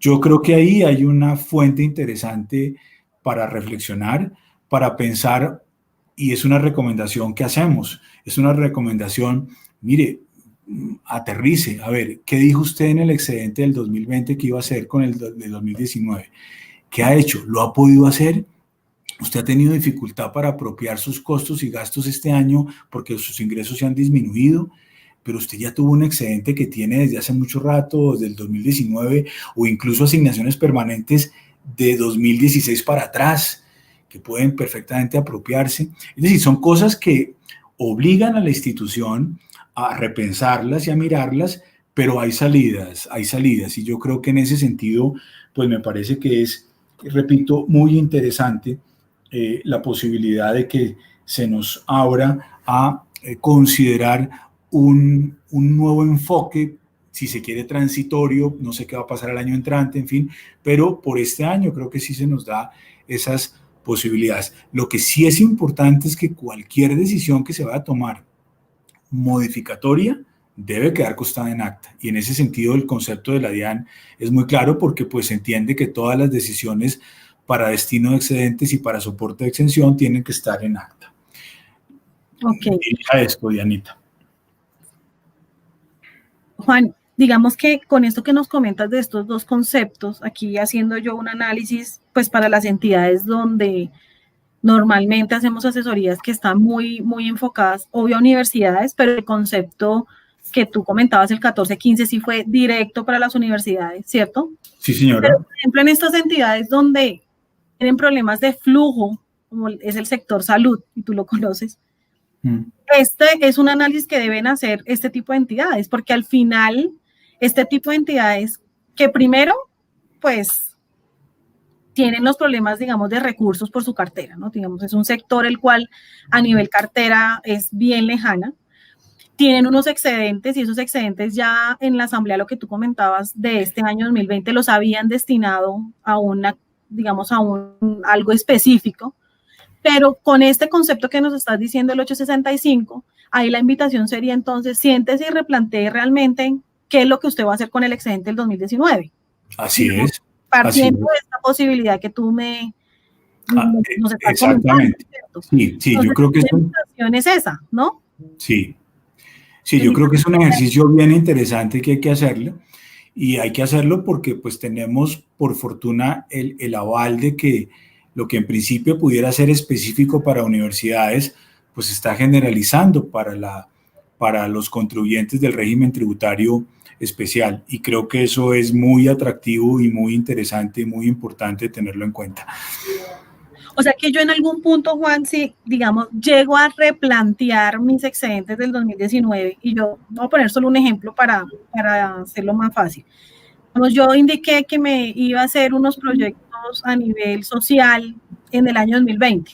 Yo creo que ahí hay una fuente interesante para reflexionar, para pensar, y es una recomendación que hacemos, es una recomendación, mire, aterrice, a ver, ¿qué dijo usted en el excedente del 2020 que iba a hacer con el del 2019? ¿Qué ha hecho? ¿Lo ha podido hacer? ¿Usted ha tenido dificultad para apropiar sus costos y gastos este año porque sus ingresos se han disminuido? Pero usted ya tuvo un excedente que tiene desde hace mucho rato, desde el 2019, o incluso asignaciones permanentes de 2016 para atrás, que pueden perfectamente apropiarse. Es decir, son cosas que obligan a la institución a repensarlas y a mirarlas, pero hay salidas, y yo creo que en ese sentido, pues me parece que es, repito, muy interesante la posibilidad de que se nos abra a considerar un nuevo enfoque, si se quiere transitorio, no sé qué va a pasar el año entrante, en fin, pero por este año creo que sí se nos da esas posibilidades. Lo que sí es importante es que cualquier decisión que se vaya a tomar modificatoria debe quedar constada en acta, y en ese sentido el concepto de la DIAN es muy claro, porque pues se entiende que todas las decisiones para destino de excedentes y para soporte de exención tienen que estar en acta. Ok. A esto, Dianita. Juan, digamos que con esto que nos comentas de estos dos conceptos, aquí haciendo yo un análisis, pues para las entidades donde normalmente hacemos asesorías que están muy, muy enfocadas, obvio, a universidades, pero el concepto que tú comentabas, el 1415, sí fue directo para las universidades, ¿cierto? Sí, señora. Pero, por ejemplo, en estas entidades donde tienen problemas de flujo, como es el sector salud, y tú lo conoces, este es un análisis que deben hacer este tipo de entidades, porque al final, este tipo de entidades que primero, pues, tienen los problemas, digamos, de recursos por su cartera, ¿no? Digamos, es un sector el cual a nivel cartera es bien lejana, tienen unos excedentes y esos excedentes ya en la asamblea, lo que tú comentabas de este año 2020, los habían destinado a una, digamos, a algo específico, pero con este concepto que nos estás diciendo, el 865, ahí la invitación sería entonces, siéntese y replantee realmente qué es lo que usted va a hacer con el excedente del 2019. Así es. Partiendo de esta posibilidad que tú nos estás exactamente. Comentando. Sí, entonces, yo creo que la invitación es esa, ¿no? Sí, yo creo que es un ejercicio bien interesante que hay que hacerlo, y hay que hacerlo porque pues tenemos por fortuna el aval de que lo que en principio pudiera ser específico para universidades, pues está generalizando para los contribuyentes del régimen tributario especial, y creo que eso es muy atractivo y muy interesante y muy importante tenerlo en cuenta. O sea que yo en algún punto, Juan, si, digamos, llego a replantear mis excedentes del 2019, y yo voy a poner solo un ejemplo para hacerlo más fácil. Yo indiqué que me iba a hacer unos proyectos a nivel social en el año 2020,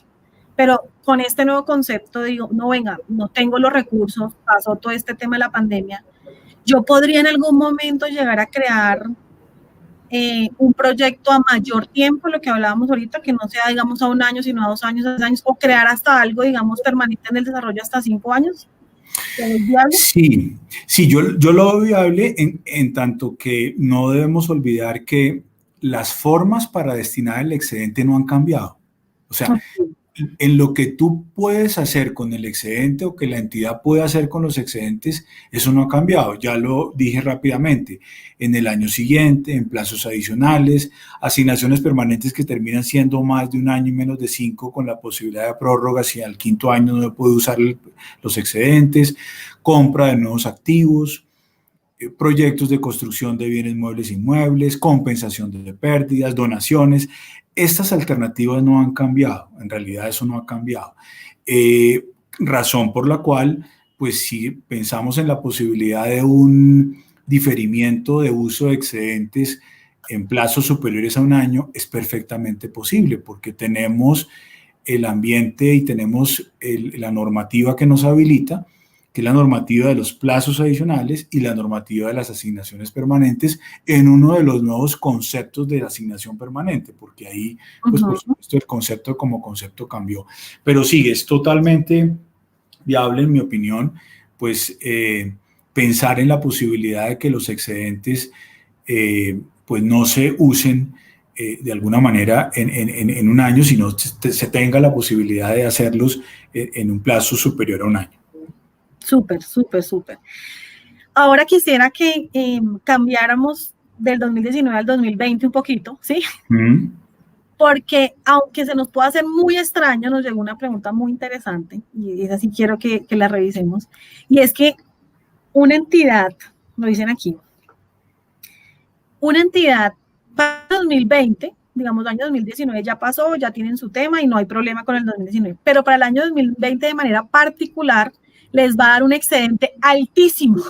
pero con este nuevo concepto digo, no, venga, no tengo los recursos, pasó todo este tema de la pandemia, yo podría en algún momento llegar a crear un proyecto a mayor tiempo, lo que hablábamos ahorita, que no sea, digamos, a 1 año, sino a 2 años, a 3 años, o crear hasta algo, digamos, permanente en el desarrollo hasta 5 años. ¿Es viable? Sí, yo lo veo viable en tanto que no debemos olvidar que las formas para destinar el excedente no han cambiado. O sea, en lo que tú puedes hacer con el excedente o que la entidad puede hacer con los excedentes, eso no ha cambiado. Ya lo dije rápidamente. En el año siguiente, en plazos adicionales, asignaciones permanentes que terminan siendo más de 1 año y menos de 5, con la posibilidad de prórroga si al 5.º año no puede usar los excedentes, compra de nuevos activos, proyectos de construcción de bienes muebles e inmuebles, compensación de pérdidas, donaciones. Estas alternativas no han cambiado, en realidad eso no ha cambiado. Razón por la cual pues si pensamos en la posibilidad de un diferimiento de uso de excedentes en plazos superiores a un año, es perfectamente posible, porque tenemos el ambiente y tenemos la normativa que nos habilita, que es la normativa de los plazos adicionales y la normativa de las asignaciones permanentes en uno de los nuevos conceptos de la asignación permanente, porque ahí, pues por supuesto, el concepto como concepto cambió. Pero sí, es totalmente viable, en mi opinión, pues pensar en la posibilidad de que los excedentes pues no se usen de alguna manera en un año, sino se tenga la posibilidad de hacerlos en un plazo superior a un año. Súper, súper, súper. Ahora quisiera que cambiáramos del 2019 al 2020 un poquito, ¿sí? Porque aunque se nos pueda hacer muy extraño, nos llegó una pregunta muy interesante, y esa sí quiero que la revisemos, y es que una entidad, lo dicen aquí, una entidad para 2020, digamos, el año 2019 ya pasó, ya tienen su tema y no hay problema con el 2019, pero para el año 2020 de manera particular les va a dar un excedente altísimo.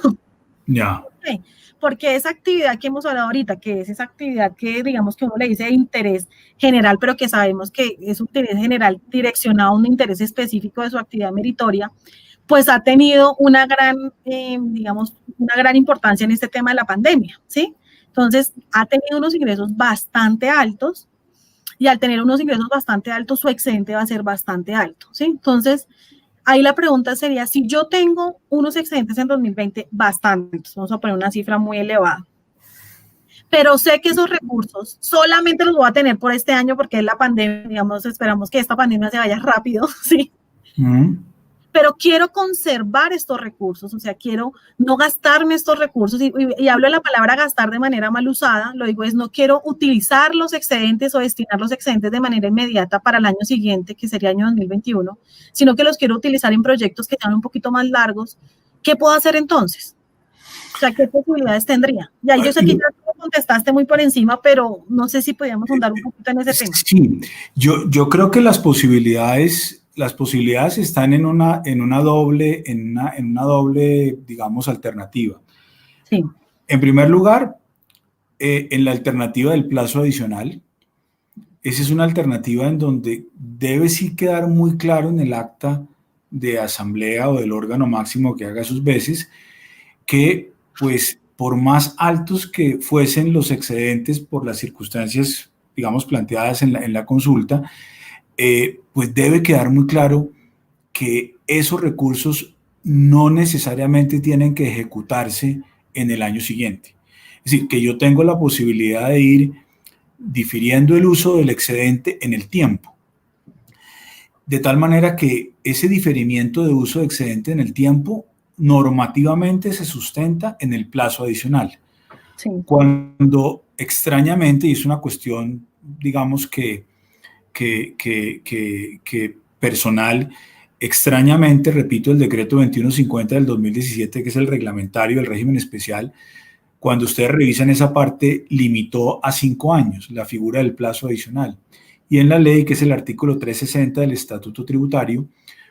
Ya. Okay. Porque esa actividad que hemos hablado ahorita, que es esa actividad que digamos que uno le dice de interés general, pero que sabemos que es un interés general direccionado a un interés específico de su actividad meritoria, pues ha tenido una gran, digamos, una gran importancia en este tema de la pandemia, ¿sí? Entonces, ha tenido unos ingresos bastante altos y al tener unos ingresos bastante altos, su excedente va a ser bastante alto, ¿sí? Entonces, ahí la pregunta sería, si yo tengo unos excedentes en 2020 bastantes, vamos a poner una cifra muy elevada, pero sé que esos recursos solamente los voy a tener por este año porque es la pandemia, digamos, esperamos que esta pandemia se vaya rápido, ¿sí? Pero quiero conservar estos recursos, o sea, quiero no gastarme estos recursos, y hablo de la palabra gastar de manera mal usada, lo digo es no quiero utilizar los excedentes o destinar los excedentes de manera inmediata para el año siguiente, que sería año 2021, sino que los quiero utilizar en proyectos que sean un poquito más largos. ¿Qué puedo hacer entonces? O sea, ¿qué posibilidades tendría? Y ahí yo sé que ya lo contestaste muy por encima, pero no sé si podíamos ahondar un poquito en ese tema. Sí, yo creo que las posibilidades están en una doble, digamos, alternativa. Sí. En primer lugar, en la alternativa del plazo adicional. Esa es una alternativa en donde debe sí quedar muy claro en el acta de asamblea o del órgano máximo que haga sus veces, que pues por más altos que fuesen los excedentes por las circunstancias, digamos, planteadas en la consulta, pues debe quedar muy claro que esos recursos no necesariamente tienen que ejecutarse en el año siguiente. Es decir, que yo tengo la posibilidad de ir difiriendo el uso del excedente en el tiempo. De tal manera que ese diferimiento de uso de excedente en el tiempo normativamente se sustenta en el plazo adicional. Sí. Cuando extrañamente, y es una cuestión, digamos que personal, extrañamente, repito, el decreto 2150 del 2017, que es el reglamentario del régimen especial, cuando ustedes revisan esa parte, limitó a 5 años la figura del plazo adicional. Y en la ley, que es el artículo 360 del Estatuto Tributario,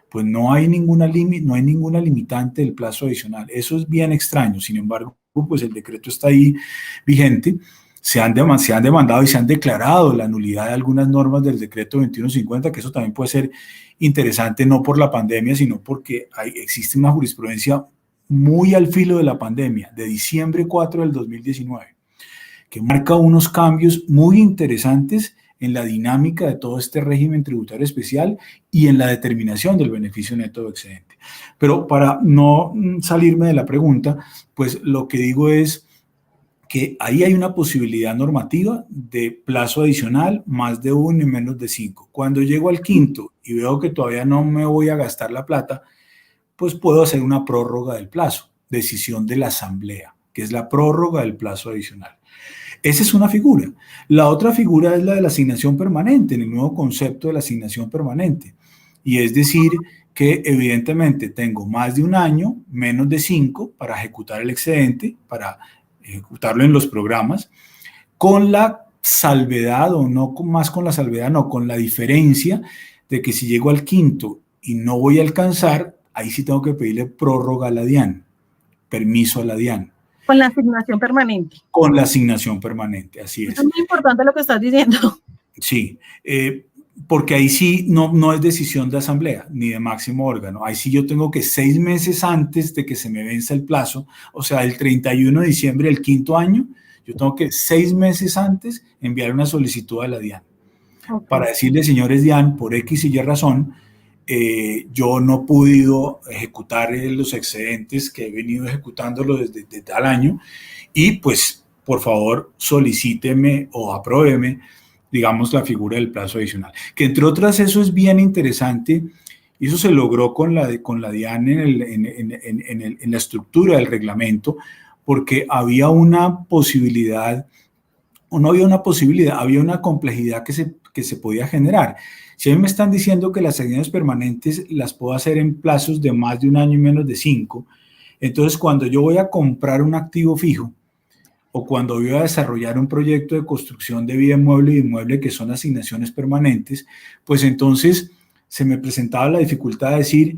pues no hay ninguna limitante del plazo adicional. Eso es bien extraño. Sin embargo, pues el decreto está ahí vigente. Se han demandado y se han declarado la nulidad de algunas normas del decreto 2150, que eso también puede ser interesante, no por la pandemia, sino porque existe una jurisprudencia muy al filo de la pandemia, de diciembre 4 del 2019, que marca unos cambios muy interesantes en la dinámica de todo este régimen tributario especial y en la determinación del beneficio neto de excedente. Pero para no salirme de la pregunta, pues lo que digo es que ahí hay una posibilidad normativa de plazo adicional, más de 1 y menos de 5. Cuando llego al quinto y veo que todavía no me voy a gastar la plata, pues puedo hacer una prórroga del plazo, decisión de la asamblea, que es la prórroga del plazo adicional. Esa es una figura. La otra figura es la de la asignación permanente, en el nuevo concepto de la asignación permanente. Y es decir, que evidentemente tengo más de un año, menos de 5, para ejecutar el excedente, para ejecutarlo en los programas, con la salvedad, o no más con la salvedad, no, con la diferencia de que si llego al quinto y no voy a alcanzar, ahí sí tengo que pedirle prórroga a la DIAN, permiso a la DIAN. Con la asignación permanente. Con la asignación permanente, así es. Es muy importante lo que estás diciendo. Sí, porque ahí sí no es decisión de asamblea ni de máximo órgano. Ahí sí yo tengo que 6 meses antes de que se me venza el plazo, o sea, el 31 de diciembre del 5º año, yo tengo que 6 meses antes enviar una solicitud a la DIAN. Okay. Para decirle, señores DIAN, por X y Y razón, yo no he podido ejecutar los excedentes que he venido ejecutándolo desde tal año y pues, por favor, solicíteme o apruébeme, digamos, la figura del plazo adicional. Que entre otras, eso es bien interesante y eso se logró con la DIAN en la estructura del reglamento, porque había una posibilidad, o no había una posibilidad, había una complejidad que se podía generar. Si a mí me están diciendo que las asignaciones permanentes las puedo hacer en plazos de más de 1 año y menos de 5, entonces cuando yo voy a comprar un activo fijo, o cuando voy a desarrollar un proyecto de construcción de vida inmueble y inmueble que son asignaciones permanentes, pues entonces se me presentaba la dificultad de decir,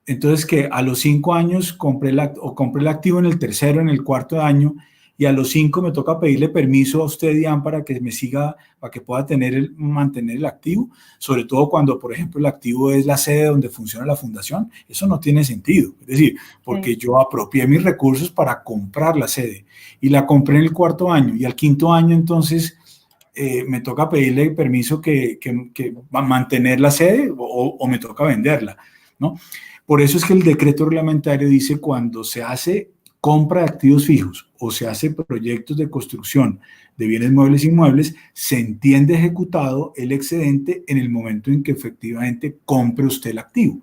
entonces que a los 5 años compré el activo en el 3º, en el 4º año, y a los 5 me toca pedirle permiso a usted, DIAN, para que me siga, para que pueda mantener el activo, sobre todo cuando, por ejemplo, el activo es la sede donde funciona la fundación. Eso no tiene sentido, es decir, porque yo apropié mis recursos para comprar la sede y la compré en el 4º año y al 5º año entonces me toca pedirle permiso que mantener la sede o me toca venderla, ¿no? Por eso es que el decreto reglamentario dice cuando se hace compra de activos fijos o se hace proyectos de construcción de bienes muebles e inmuebles, se entiende ejecutado el excedente en el momento en que efectivamente compre usted el activo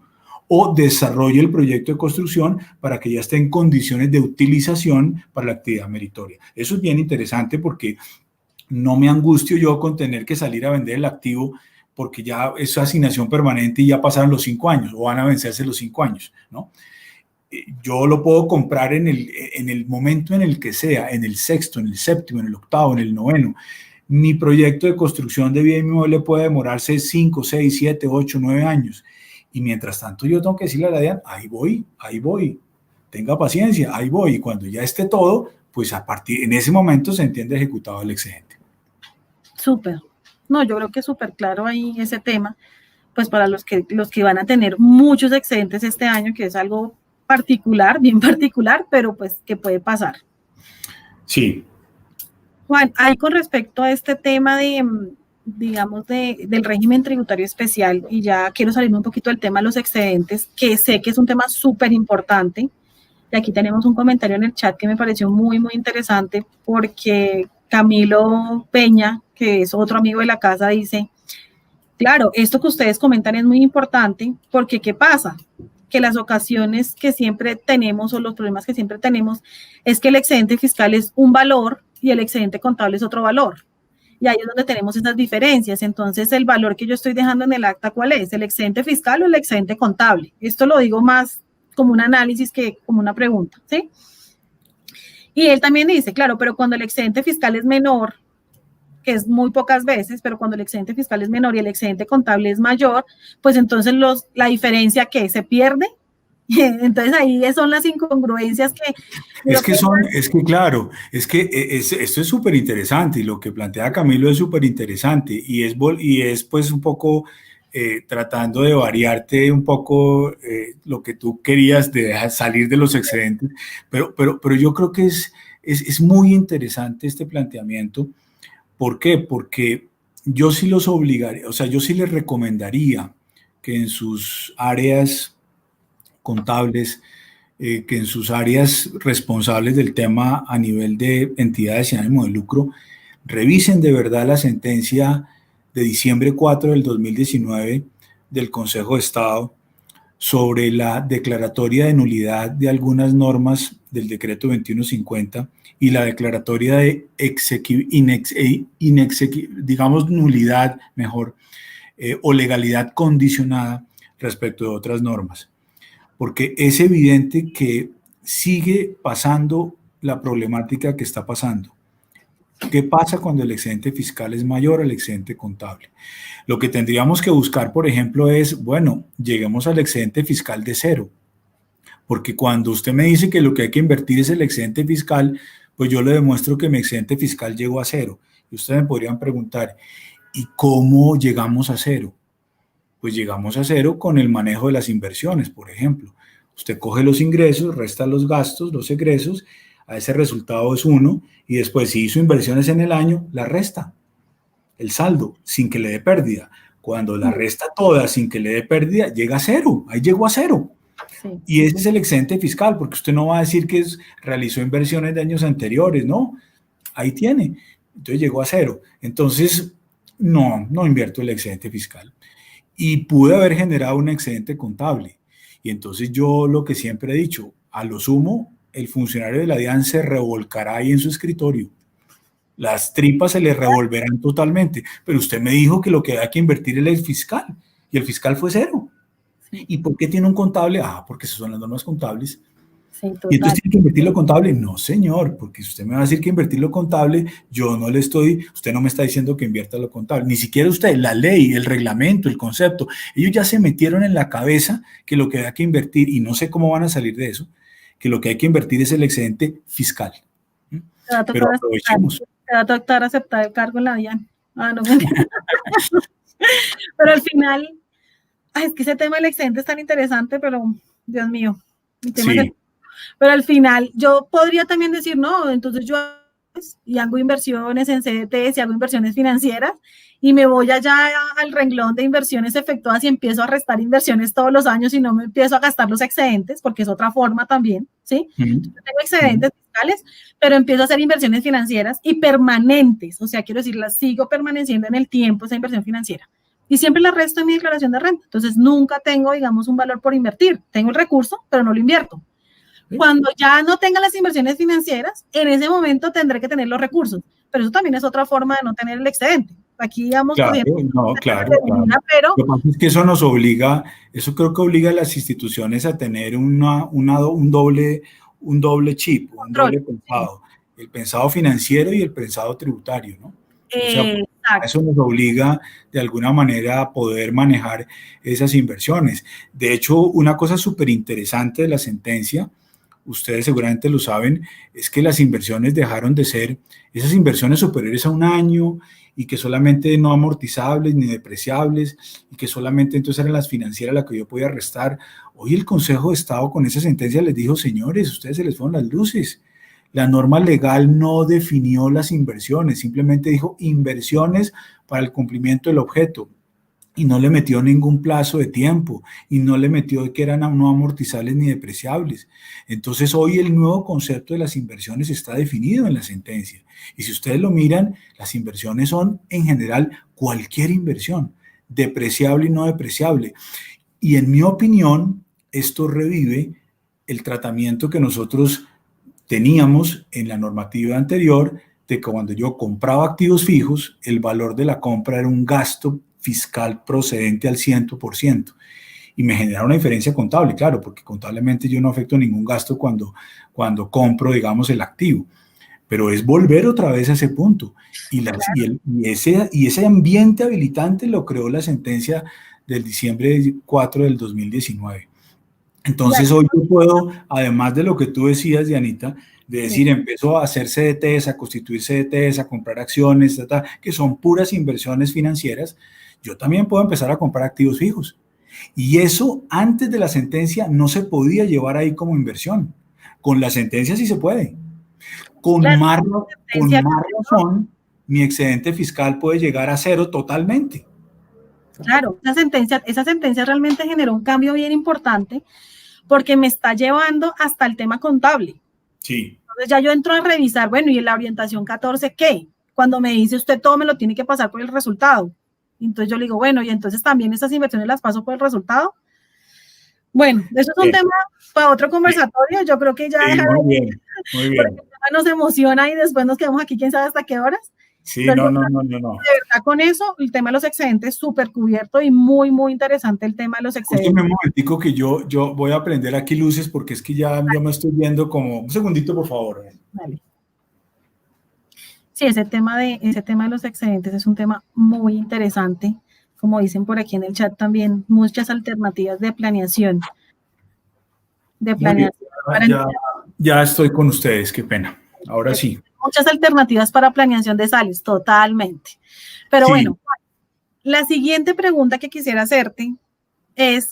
o desarrolle el proyecto de construcción para que ya esté en condiciones de utilización para la actividad meritoria. Eso es bien interesante porque no me angustio yo con tener que salir a vender el activo porque ya es asignación permanente y ya pasaron los 5 años o van a vencerse los 5 años, ¿no? Yo lo puedo comprar en el momento en el que sea, en el 6º, en el 7º, en el 8º, en el 9º. Mi proyecto de construcción de bien inmueble puede demorarse 5, 6, 7, 8, 9 años. Y mientras tanto yo tengo que decirle a la DIAN, ahí voy, tenga paciencia, ahí voy. Y cuando ya esté todo, pues en ese momento se entiende ejecutado el excedente. Súper. No, yo creo que es súper claro ahí ese tema, pues para los que van a tener muchos excedentes este año, que es algo particular, bien particular, pero pues que puede pasar. Sí. Juan, ahí con respecto a este tema de, digamos, del régimen tributario especial, y ya quiero salirme un poquito del tema de los excedentes, que sé que es un tema súper importante, y aquí tenemos un comentario en el chat que me pareció muy, muy interesante, porque Camilo Peña, que es otro amigo de la casa, dice, claro, esto que ustedes comentan es muy importante, porque ¿qué pasa? Que las ocasiones que siempre tenemos o los problemas que siempre tenemos es que el excedente fiscal es un valor y el excedente contable es otro valor. Y ahí es donde tenemos esas diferencias. Entonces, el valor que yo estoy dejando en el acta, ¿cuál es? ¿El excedente fiscal o el excedente contable? Esto lo digo más como un análisis que como una pregunta, ¿sí? Y él también dice, claro, pero cuando el excedente fiscal es menor, que es muy pocas veces, pero cuando el excedente fiscal es menor y el excedente contable es mayor, pues entonces la diferencia que se pierde. Entonces ahí son las incongruencias que... Claro, esto es súper interesante y lo que plantea Camilo es súper interesante y es pues un poco tratando de variarte un poco lo que tú querías de salir de los excedentes, pero yo creo que es muy interesante este planteamiento. ¿Por qué? Porque yo sí los obligaría, o sea, yo sí les recomendaría que en sus áreas contables, que en sus áreas responsables del tema a nivel de entidades sin ánimo de lucro, revisen de verdad la sentencia de diciembre 4 del 2019 del Consejo de Estado sobre la declaratoria de nulidad de algunas normas del decreto 2150 y la declaratoria de digamos, nulidad, mejor, o legalidad condicionada respecto de otras normas. Porque es evidente que sigue pasando la problemática que está pasando. ¿Qué pasa cuando el excedente fiscal es mayor al excedente contable? Lo que tendríamos que buscar, por ejemplo, es, bueno, lleguemos al excedente fiscal de 0, porque cuando usted me dice que lo que hay que invertir es el excedente fiscal, pues yo le demuestro que mi excedente fiscal llegó a cero. Y ustedes me podrían preguntar, ¿y cómo llegamos a cero? Pues llegamos a cero con el manejo de las inversiones, por ejemplo. Usted coge los ingresos, resta los gastos, los egresos, a ese resultado es 1, y después si hizo inversiones en el año, la resta, el saldo, sin que le dé pérdida. Cuando la resta toda sin que le dé pérdida, llega a cero, ahí llegó a cero. Sí. Y ese es el excedente fiscal, porque usted no va a decir que realizó inversiones de años anteriores, ¿no? Ahí tiene. Entonces llegó a cero. Entonces, no invierto el excedente fiscal. Y pude haber generado un excedente contable. Y entonces yo lo que siempre he dicho, a lo sumo, el funcionario de la DIAN se revolcará ahí en su escritorio. Las tripas se le revolverán totalmente. Pero usted me dijo que lo que hay que invertir es el fiscal. Y el fiscal fue cero. ¿Y por qué tiene un contable? Porque esas son las normas contables. Sí, ¿y entonces tiene que invertir lo contable? No, señor, porque si usted me va a decir que invertir lo contable, usted no me está diciendo que invierta lo contable, ni siquiera usted, la ley, el reglamento, el concepto, ellos ya se metieron en la cabeza que lo que hay que invertir, y no sé cómo van a salir de eso, que lo que hay que invertir es el excedente fiscal. Pero aprovechemos. Te va a tocar aceptar el cargo en la DIAN. No. Pero al final, es que ese tema del excedente es tan interesante, pero Dios mío, el tema sí. Pero al final yo podría también decir, no, entonces yo hago inversiones en CDTs y hago inversiones financieras y me voy allá al renglón de inversiones efectuadas y empiezo a restar inversiones todos los años y no me empiezo a gastar los excedentes, porque es otra forma también, ¿sí? Yo tengo excedentes fiscales, pero empiezo a hacer inversiones financieras y permanentes, o sea, quiero decir, las sigo permaneciendo en el tiempo esa inversión financiera. Y siempre la resto en mi declaración de renta. Entonces, nunca tengo, digamos, un valor por invertir. Tengo el recurso, pero no lo invierto. Cuando ya no tenga las inversiones financieras, en ese momento tendré que tener los recursos. Pero eso también es otra forma de no tener el excedente. Aquí vamos cogiendo. Claro. Pero lo que pasa es que eso nos obliga, eso creo que obliga a las instituciones a tener un doble chip, un doble pensado. El pensado financiero y el pensado tributario, ¿no? O sea, eso nos obliga de alguna manera a poder manejar esas inversiones. De hecho, una cosa súper interesante de la sentencia, ustedes seguramente lo saben, es que las inversiones dejaron de ser esas inversiones superiores a un año y que solamente no amortizables ni depreciables y que solamente entonces eran las financieras las que yo podía restar. Hoy el Consejo de Estado con esa sentencia les dijo, señores, ustedes se les fueron las luces. La norma legal no definió las inversiones, simplemente dijo inversiones para el cumplimiento del objeto y no le metió ningún plazo de tiempo y no le metió que eran no amortizables ni depreciables. Entonces hoy el nuevo concepto de las inversiones está definido en la sentencia y si ustedes lo miran, las inversiones son en general cualquier inversión, depreciable y no depreciable. Y en mi opinión, esto revive el tratamiento que nosotros teníamos en la normativa anterior de que cuando yo compraba activos fijos, el valor de la compra era un gasto fiscal procedente al 100%. Y me genera una diferencia contable, claro, porque contablemente yo no afecto ningún gasto cuando compro, digamos, el activo. Pero es volver otra vez a ese punto. Y ese ambiente habilitante lo creó la sentencia del diciembre 4 del 2019. Entonces hoy yo puedo, además de lo que tú decías, Dianita, de decir, empezó a hacer CDTs, a constituir CDTs, a comprar acciones, que son puras inversiones financieras, yo también puedo empezar a comprar activos fijos. Y eso antes de la sentencia no se podía llevar ahí como inversión. Con la sentencia sí se puede. Con más razón, mi excedente fiscal puede llegar a cero totalmente. Claro, esa sentencia realmente generó un cambio bien importante porque me está llevando hasta el tema contable. Sí. Entonces ya yo entro a revisar, bueno, ¿y en la orientación 14 qué? Cuando me dice usted todo me lo tiene que pasar por el resultado. Entonces yo le digo, bueno, y entonces también esas inversiones las paso por el resultado. Bueno, eso es un tema para otro conversatorio. Yo creo que ya muy bien. Porque el tema nos emociona y después nos quedamos aquí quién sabe hasta qué horas. Sí, no. De verdad, con eso, el tema de los excedentes es súper cubierto y muy, muy interesante el tema de los excedentes. Un momentico que yo voy a prender aquí luces porque es que ya yo me estoy viendo como... Un segundito, por favor. Vale. Sí, ese tema de los excedentes es un tema muy interesante. Como dicen por aquí en el chat también, muchas alternativas de planeación. de Muy bien, planeación para ya, ya estoy con ustedes, qué pena. Ahora sí. muchas alternativas para planeación de sales, totalmente. Pero Sí, bueno, la siguiente pregunta que quisiera hacerte es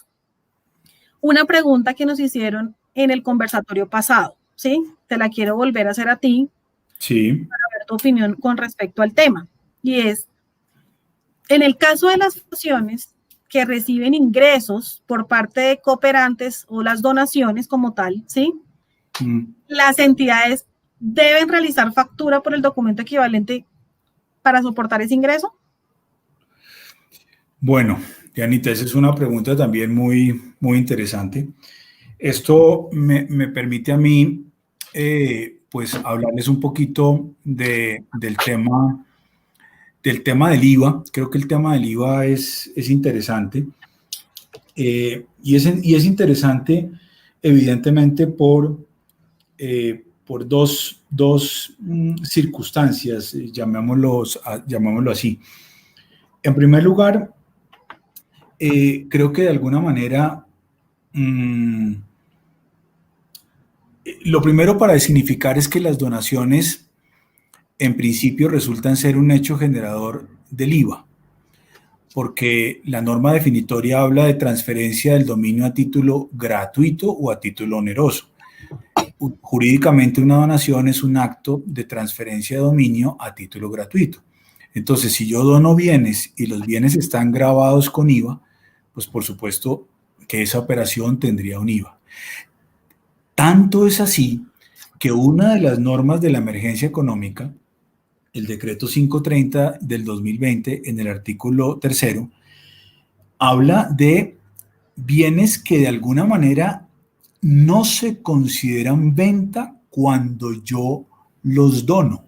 una pregunta que nos hicieron en el conversatorio pasado, ¿sí? Te la quiero volver a hacer a ti sí. para ver tu opinión con respecto al tema. Y es, en el caso de las fundaciones que reciben ingresos por parte de cooperantes o las donaciones como tal, ¿sí? Las entidades deben realizar factura por el documento equivalente para soportar ese ingreso. Bueno, Dianita, esa es una pregunta también muy interesante. Esto me permite a mí, pues, hablarles un poquito del tema del IVA. Creo que el tema del IVA es interesante. Y es interesante, evidentemente, por dos circunstancias, llamémoslo así. En primer lugar, creo que de alguna manera, lo primero para significar es que las donaciones en principio resultan ser un hecho generador del IVA, porque la norma definitoria habla de transferencia del dominio a título gratuito o a título oneroso. Jurídicamente una donación es un acto de transferencia de dominio a título gratuito. Entonces, si yo dono bienes y los bienes están gravados con IVA, pues por supuesto que esa operación tendría un IVA. Tanto es así que una de las normas de la emergencia económica, el decreto 530 del 2020, en el artículo 3, habla de bienes que de alguna manera no se consideran venta cuando yo los dono.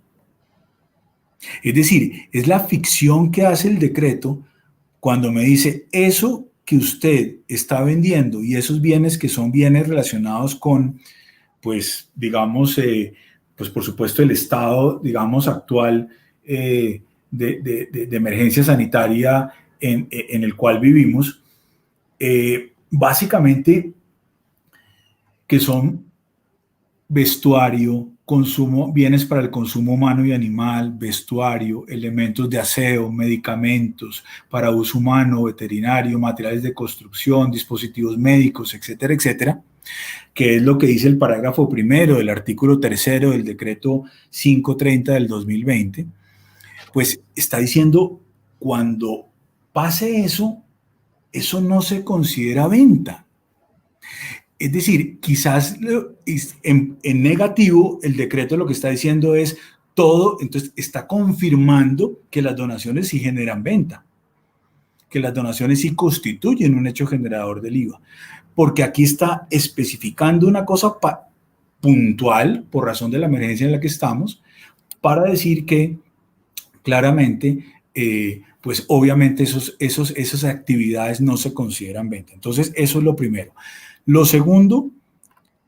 Es decir, es la ficción que hace el decreto cuando me dice eso que usted está vendiendo y esos bienes que son bienes relacionados con, pues, digamos, pues por supuesto el estado, digamos, actual de emergencia sanitaria en el cual vivimos, básicamente que son vestuario, consumo, bienes para el consumo humano y animal, vestuario, elementos de aseo, medicamentos para uso humano, veterinario, materiales de construcción, dispositivos médicos, etcétera, etcétera, que es lo que dice el parágrafo primero del artículo 3 del decreto 530 del 2020, pues está diciendo, cuando pase eso, eso no se considera venta. Es decir, quizás en negativo el decreto lo que está diciendo es todo, entonces está confirmando que las donaciones sí generan venta, que las donaciones sí constituyen un hecho generador del IVA, porque aquí está especificando una cosa puntual por razón de la emergencia en la que estamos, para decir que claramente, pues obviamente esas actividades no se consideran venta. Entonces, eso es lo primero. Lo segundo,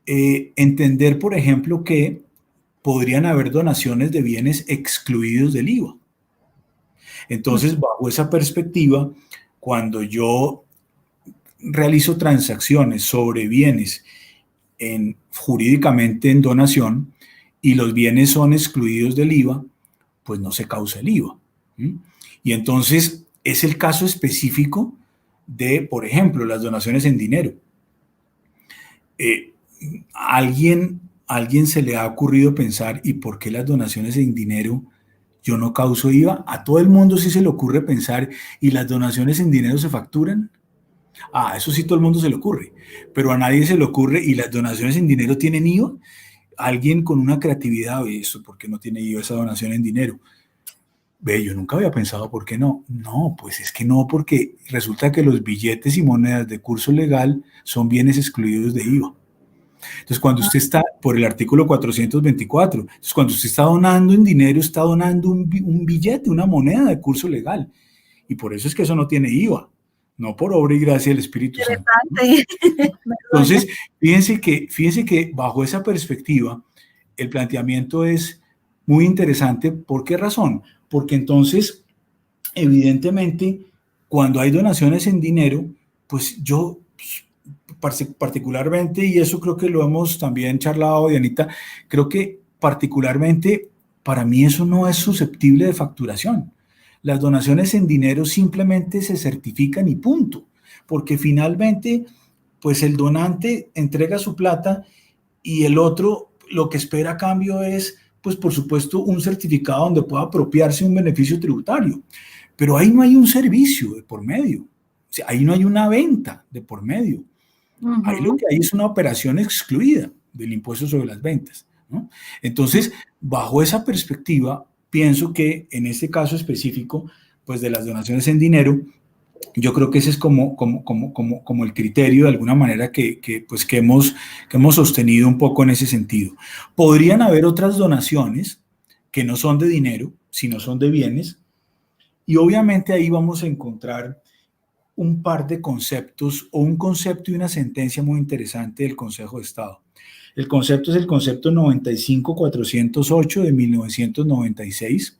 entender, por ejemplo, que podrían haber donaciones de bienes excluidos del IVA. Entonces, bajo esa perspectiva, cuando yo realizo transacciones sobre bienes jurídicamente en donación y los bienes son excluidos del IVA, pues no se causa el IVA. Y entonces es el caso específico de, por ejemplo, las donaciones en dinero. ¿Alguien se le ha ocurrido pensar, ¿y por qué las donaciones en dinero yo no causo IVA? A todo el mundo sí se le ocurre pensar, ¿y las donaciones en dinero se facturan? Eso sí, todo el mundo se le ocurre, pero a nadie se le ocurre, ¿y las donaciones en dinero tienen IVA? Alguien con una creatividad, ¿esto por qué no tiene IVA esa donación en dinero? Yo nunca había pensado por qué no. No, pues es que no, porque resulta que los billetes y monedas de curso legal son bienes excluidos de IVA. Entonces, cuando usted está, por el artículo 424, entonces cuando usted está donando en dinero, está donando un billete, una moneda de curso legal. Y por eso es que eso no tiene IVA, no por obra y gracia del Espíritu Santo. Entonces, fíjense que bajo esa perspectiva, el planteamiento es muy interesante. ¿Por qué razón? Porque entonces, evidentemente, cuando hay donaciones en dinero, pues yo particularmente, y eso creo que lo hemos también charlado, Dianita, creo que particularmente para mí eso no es susceptible de facturación. Las donaciones en dinero simplemente se certifican y punto, porque finalmente, pues el donante entrega su plata y el otro lo que espera a cambio es, pues por supuesto, un certificado donde pueda apropiarse un beneficio tributario. Pero ahí no hay un servicio de por medio, o sea, ahí no hay una venta de por medio. Ahí lo que hay es una operación excluida del impuesto sobre las ventas, ¿no? Entonces, bajo esa perspectiva, pienso que en este caso específico, pues de las donaciones en dinero, yo creo que ese es como el criterio de alguna manera que hemos sostenido un poco en ese sentido. Podrían haber otras donaciones que no son de dinero, sino son de bienes, y obviamente ahí vamos a encontrar un par de conceptos o un concepto y una sentencia muy interesante del Consejo de Estado. El concepto es el concepto 95408 de 1996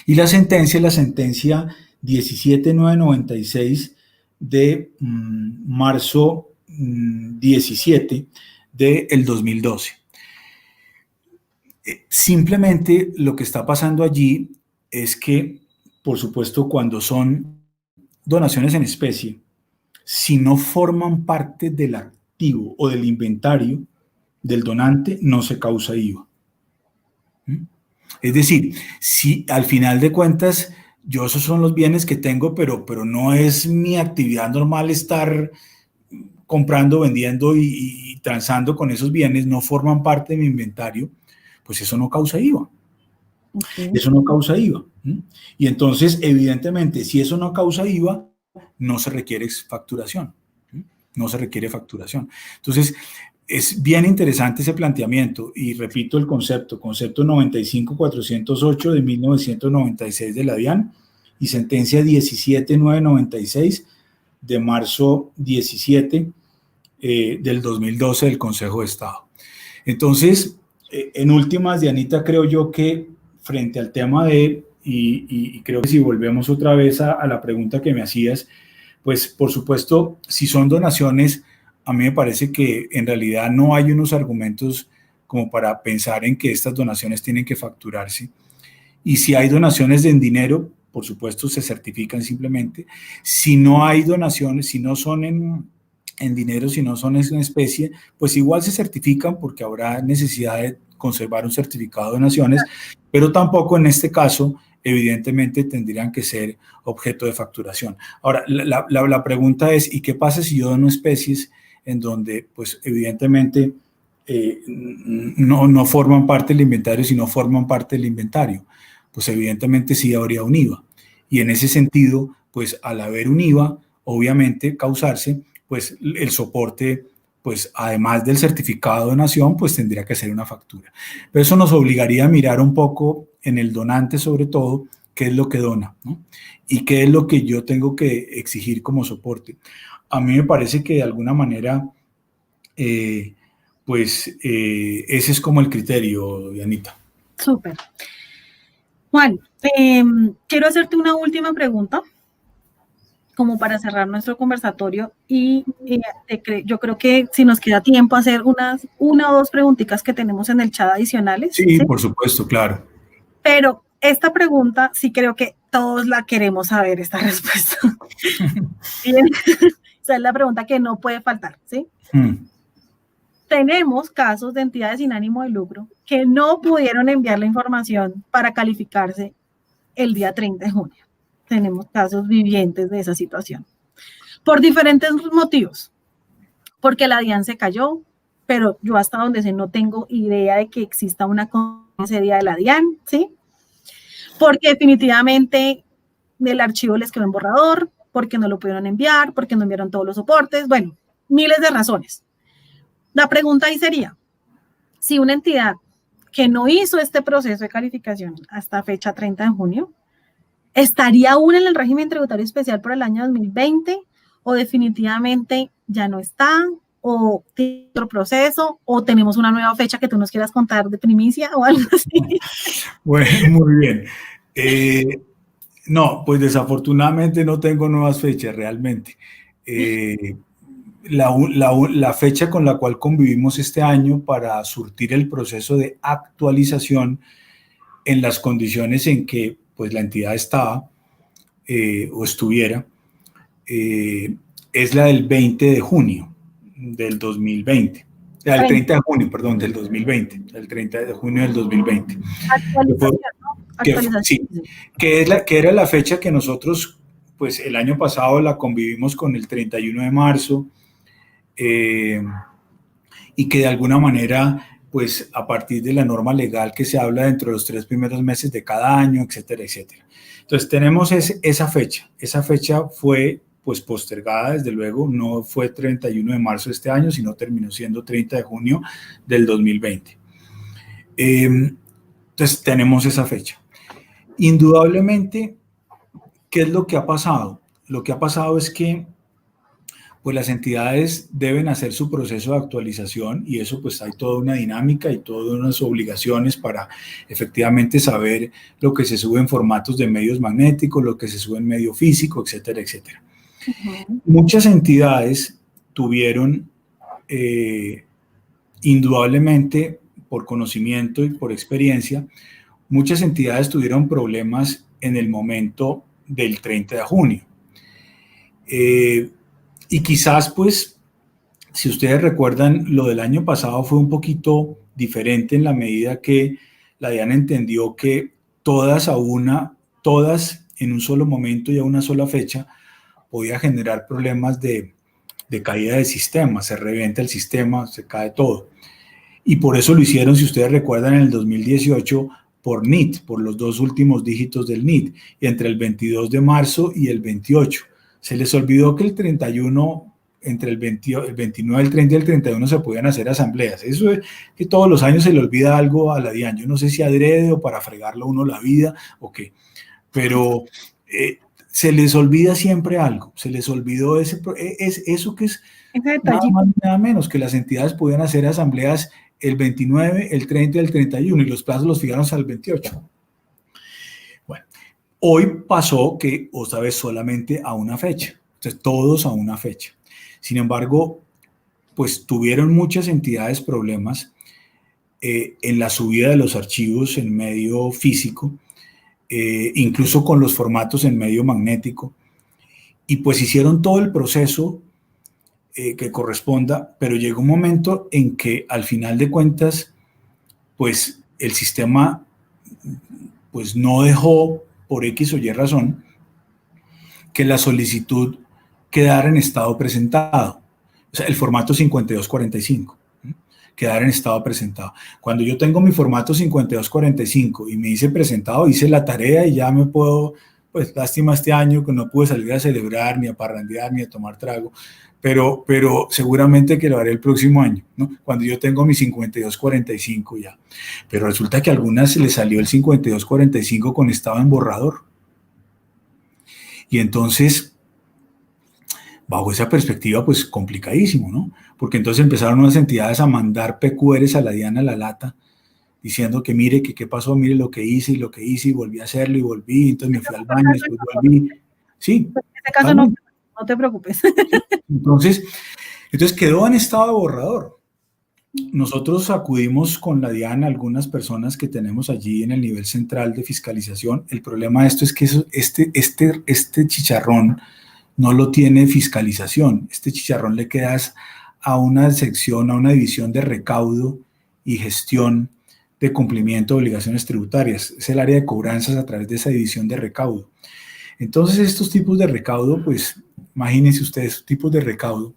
y la sentencia es la sentencia 17996 de marzo 17 del 2012. Simplemente lo que está pasando allí es que, por supuesto, cuando son donaciones en especie, si no forman parte del activo o del inventario del donante, no se causa IVA. Es decir, si al final de cuentas yo esos son los bienes que tengo, pero no es mi actividad normal estar comprando, vendiendo y transando con esos bienes, no forman parte de mi inventario, pues eso no causa IVA. Eso no causa IVA. Y entonces, evidentemente, si eso no causa IVA, no se requiere facturación. No se requiere facturación. Entonces, es bien interesante ese planteamiento y repito el concepto 95408 de 1996 de la DIAN y sentencia 17996 de marzo 17 del 2012 del Consejo de Estado. Entonces, en últimas, Dianita, creo yo que frente al tema de, y creo que si volvemos otra vez a la pregunta que me hacías, pues por supuesto, si son donaciones, a mí me parece que en realidad no hay unos argumentos como para pensar en que estas donaciones tienen que facturarse. Y si hay donaciones en dinero, por supuesto, se certifican simplemente. Si no hay donaciones, si no son en dinero, si no son en especie, pues igual se certifican porque habrá necesidad de conservar un certificado de donaciones, pero tampoco en este caso, evidentemente, tendrían que ser objeto de facturación. Ahora, la pregunta es, ¿y qué pasa si yo dono especies en donde, pues, evidentemente, no forman parte del inventario, sino forman parte del inventario? Pues, evidentemente, sí habría un IVA. Y en ese sentido, pues, al haber un IVA, obviamente, causarse, pues, el soporte, pues, además del certificado de donación, pues, tendría que ser una factura. Pero eso nos obligaría a mirar un poco en el donante, sobre todo, qué es lo que dona, ¿no? Y qué es lo que yo tengo que exigir como soporte. A mí me parece que de alguna manera, ese es como el criterio, Dianita. Súper. Juan, quiero hacerte una última pregunta, como para cerrar nuestro conversatorio, y yo creo que si nos queda tiempo hacer una o dos preguntitas que tenemos en el chat adicionales. Sí, ¿sí? Por supuesto, claro. Pero esta pregunta sí creo que todos la queremos saber, esta respuesta. Bien. Esa es la pregunta que no puede faltar, ¿sí? Tenemos casos de entidades sin ánimo de lucro que no pudieron enviar la información para calificarse el día 30 de junio. Tenemos casos vivientes de esa situación. Por diferentes motivos. Porque la DIAN se cayó, pero yo hasta donde sé no tengo idea de que exista una ese día de la DIAN, ¿sí? Porque definitivamente el archivo les quedó en borrador, porque no lo pudieron enviar, porque no enviaron todos los soportes, bueno, miles de razones. La pregunta ahí sería, si una entidad que no hizo este proceso de calificación hasta fecha 30 de junio, ¿estaría aún en el régimen tributario especial por el año 2020 o definitivamente ya no está? ¿O tiene otro proceso? ¿O tenemos una nueva fecha que tú nos quieras contar de primicia o algo así? Bueno, muy bien. No, pues desafortunadamente no tengo nuevas fechas realmente. la fecha con la cual convivimos este año para surtir el proceso de actualización en las condiciones en que pues, la entidad estaba o estuviera, es la del 20 de junio del 2020. El 30 de junio, perdón, del 2020, el 30 de junio del 2020. Actualización, ¿no? Actualización. Sí, que era la fecha que nosotros, pues el año pasado la convivimos con el 31 de marzo, y que de alguna manera, pues a partir de la norma legal que se habla dentro de los 3 primeros meses de cada año, etcétera, etcétera. Entonces tenemos esa fecha fue pues postergada, desde luego, no fue 31 de marzo de este año, sino terminó siendo 30 de junio del 2020. Entonces tenemos esa fecha. Indudablemente, ¿qué es lo que ha pasado? Lo que ha pasado es que pues las entidades deben hacer su proceso de actualización y eso pues hay toda una dinámica y todas unas obligaciones para efectivamente saber lo que se sube en formatos de medios magnéticos, lo que se sube en medio físico, etcétera, etcétera. Muchas entidades tuvieron indudablemente por conocimiento y por experiencia, muchas entidades tuvieron problemas en el momento del 30 de junio. Y quizás, pues, si ustedes recuerdan, lo del año pasado fue un poquito diferente en la medida que la DIAN entendió que todas en un solo momento y a una sola fecha, podía generar problemas de caída del sistema, se revienta el sistema, se cae todo. Y por eso lo hicieron, si ustedes recuerdan, en el 2018 por NIT, por los 2 últimos dígitos del NIT, y entre el 22 de marzo y el 28. Se les olvidó que el 31, entre el 29, el 30 y el 31 se podían hacer asambleas. Eso es que todos los años se le olvida algo a la DIAN. Yo no sé si adrede o para fregarlo uno la vida o qué, pero se les olvida siempre algo. Se les olvidó eso que es nada más nada menos, que las entidades podían hacer asambleas el 29, el 30 y el 31 y los plazos los fijaron hasta el 28. Bueno, hoy pasó que otra vez solamente a una fecha, entonces todos a una fecha. Sin embargo, pues tuvieron muchas entidades problemas en la subida de los archivos en medio físico, incluso con los formatos en medio magnético, y pues hicieron todo el proceso que corresponda, pero llegó un momento en que al final de cuentas, pues el sistema pues no dejó, por X o Y razón, que la solicitud quedara en estado presentado. O sea, el formato 5245, quedara en estado presentado. Cuando yo tengo mi formato 5245 y me dice presentado, hice la tarea y ya me puedo, pues lástima este año que no pude salir a celebrar, ni a parrandear, ni a tomar trago, pero seguramente que lo haré el próximo año, ¿no? Cuando yo tengo mi 5245 ya. Pero resulta que a algunas les salió el 5245 con estado en borrador. Y entonces, bajo esa perspectiva, pues complicadísimo, ¿no? Porque entonces empezaron unas entidades a mandar PQRs a la DIAN a la lata, diciendo que mire, que qué pasó, mire lo que hice y volví a hacerlo y volví, entonces me fui al baño, después volví. Sí. En este caso no te preocupes. Entonces quedó en estado de borrador. Nosotros acudimos con la DIAN a algunas personas que tenemos allí en el nivel central de fiscalización. El problema de esto es que este chicharrón no lo tiene fiscalización. Este chicharrón le queda a una sección, a una división de recaudo y gestión de cumplimiento de obligaciones tributarias. Es el área de cobranzas a través de esa división de recaudo. Entonces, estos tipos de recaudo, pues, imagínense ustedes, tipos de recaudo,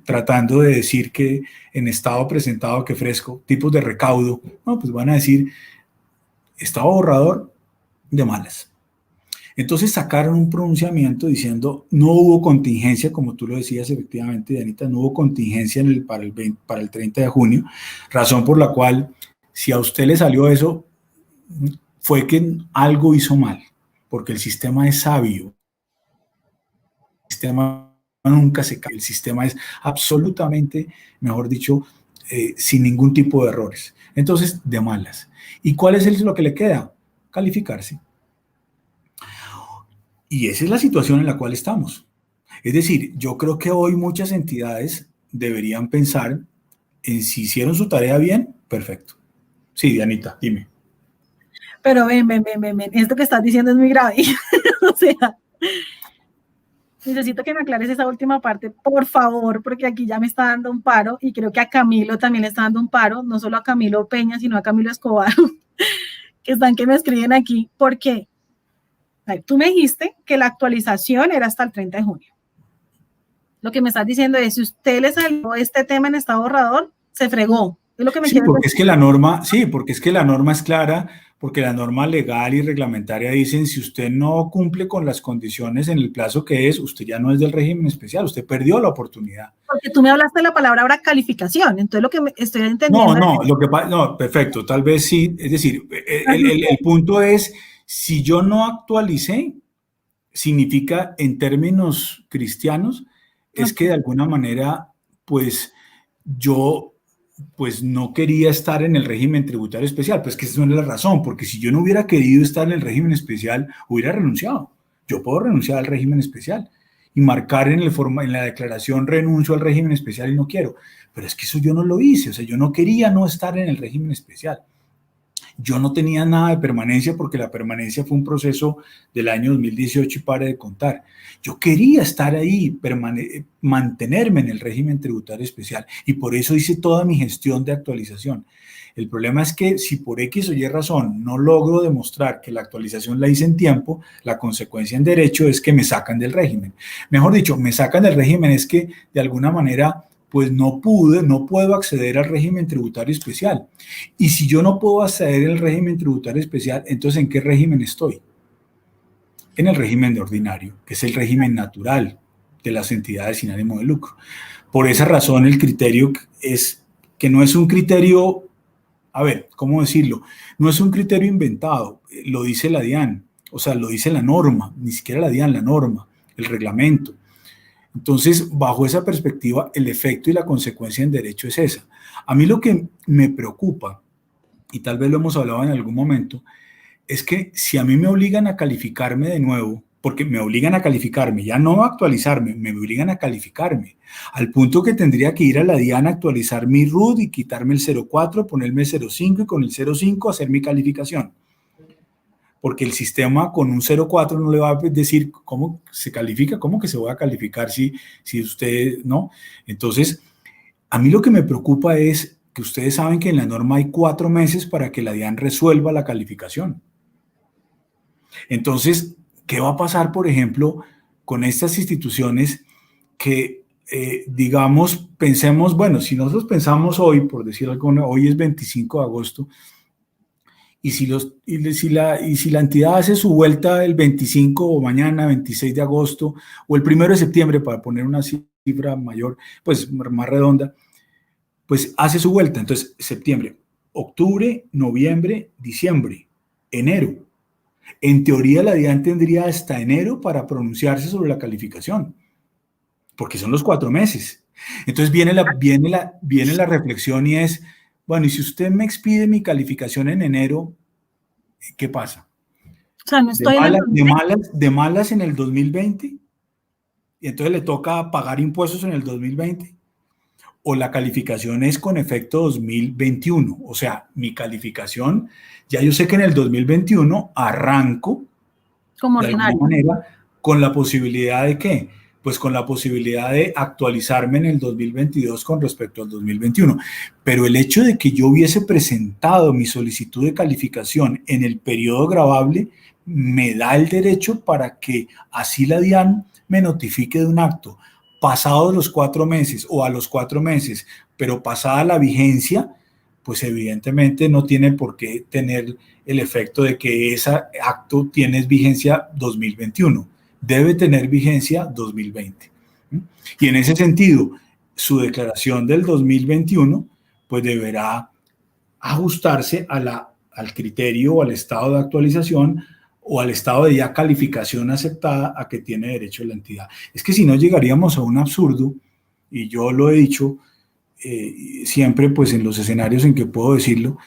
tratando de decir que en estado presentado que fresco, tipos de recaudo, no, pues van a decir estado borrador de malas. Entonces sacaron un pronunciamiento diciendo no hubo contingencia, como tú lo decías efectivamente, Dianita, no hubo contingencia para el 30 de junio, razón por la cual si a usted le salió eso, fue que algo hizo mal, porque el sistema es sabio, el sistema nunca se cae, el sistema es absolutamente, mejor dicho, sin ningún tipo de errores. Entonces, de malas. ¿Y cuál es lo que le queda? Calificarse. Y esa es la situación en la cual estamos. Es decir, yo creo que hoy muchas entidades deberían pensar en si hicieron su tarea bien, perfecto. Sí, Dianita, dime. Pero ven, esto que estás diciendo es muy grave. O sea, necesito que me aclares esa última parte, por favor, porque aquí ya me está dando un paro y creo que a Camilo también le está dando un paro, no solo a Camilo Peña, sino a Camilo Escobar, que me escriben aquí. ¿Por qué? Tú me dijiste que la actualización era hasta el 30 de junio. Lo que me estás diciendo es, si usted le salió este tema en estado borrador, se fregó. Es lo que me Sí, quieres porque decir. es que la norma, sí, porque es que la norma es clara, porque la norma legal y reglamentaria dicen si usted no cumple con las condiciones en el plazo que es, usted ya no es del régimen especial, usted perdió la oportunidad. Porque tú me hablaste de la palabra ahora calificación, entonces lo que me estoy No, entendiendo no, es... lo que pasa, no, perfecto, tal vez sí, es decir, el punto es, si yo no actualicé, significa en términos cristianos, es que de alguna manera, pues yo pues no quería estar en el régimen tributario especial, pues que esa no es la razón, porque si yo no hubiera querido estar en el régimen especial, hubiera renunciado. Yo puedo renunciar al régimen especial y marcar en la declaración renuncio al régimen especial y no quiero, pero es que eso yo no lo hice, o sea, yo no quería no estar en el régimen especial. Yo no tenía nada de permanencia porque la permanencia fue un proceso del año 2018 y pare de contar. Yo quería estar ahí, mantenerme en el régimen tributario especial y por eso hice toda mi gestión de actualización. El problema es que si por X o Y razón no logro demostrar que la actualización la hice en tiempo, la consecuencia en derecho es que me sacan del régimen. Mejor dicho, me sacan del régimen es que de alguna manera pues no puedo acceder al régimen tributario especial. Y si yo no puedo acceder al régimen tributario especial, entonces ¿en qué régimen estoy? En el régimen de ordinario, que es el régimen natural de las entidades sin ánimo de lucro. Por esa razón el criterio es que no es un criterio, a ver, ¿cómo decirlo? No es un criterio inventado, lo dice la DIAN, o sea, lo dice la norma, ni siquiera la DIAN, la norma, el reglamento. Entonces, bajo esa perspectiva, el efecto y la consecuencia en derecho es esa. A mí lo que me preocupa, y tal vez lo hemos hablado en algún momento, es que si a mí me obligan a calificarme de nuevo, porque me obligan a calificarme, ya no a actualizarme, me obligan a calificarme, al punto que tendría que ir a la DIAN a actualizar mi RUT y quitarme el 04, ponerme el 05 y con el 05 hacer mi calificación. Porque el sistema con un 0,4 no le va a decir cómo se califica, cómo que se va a calificar si usted, ¿no? Entonces, a mí lo que me preocupa es que ustedes saben que en la norma hay 4 meses para que la DIAN resuelva la calificación. Entonces, ¿qué va a pasar, por ejemplo, con estas instituciones que, digamos, pensemos, bueno, si nosotros pensamos hoy, por decir algo, hoy es 25 de agosto, y si la entidad hace su vuelta el 25 o mañana, 26 de agosto, o el 1 de septiembre, para poner una cifra mayor, pues más redonda, pues hace su vuelta. Entonces, septiembre, octubre, noviembre, diciembre, enero. En teoría, la DIAN tendría hasta enero para pronunciarse sobre la calificación, porque son los 4 meses. Entonces viene la reflexión y es, bueno, y si usted me expide mi calificación en enero, ¿qué pasa? O sea, no estoy en el... De malas en el 2020 y entonces le toca pagar impuestos en el 2020, o la calificación es con efecto 2021, o sea, mi calificación, ya yo sé que en el 2021 arranco como de alguna ordinario. manera con la posibilidad de ¿qué? Pues con la posibilidad de actualizarme en el 2022 con respecto al 2021. Pero el hecho de que yo hubiese presentado mi solicitud de calificación en el periodo gravable me da el derecho para que así la DIAN me notifique de un acto pasados los 4 meses o a los 4 meses, pero pasada la vigencia, pues evidentemente no tiene por qué tener el efecto de que ese acto tiene vigencia 2021. Debe tener vigencia 2020. Y en ese sentido, su declaración del 2021, pues deberá ajustarse al criterio o al estado de actualización o al estado de ya calificación aceptada a que tiene derecho la entidad. Es que si no llegaríamos a un absurdo, y yo lo he dicho siempre pues en los escenarios en que puedo decirlo,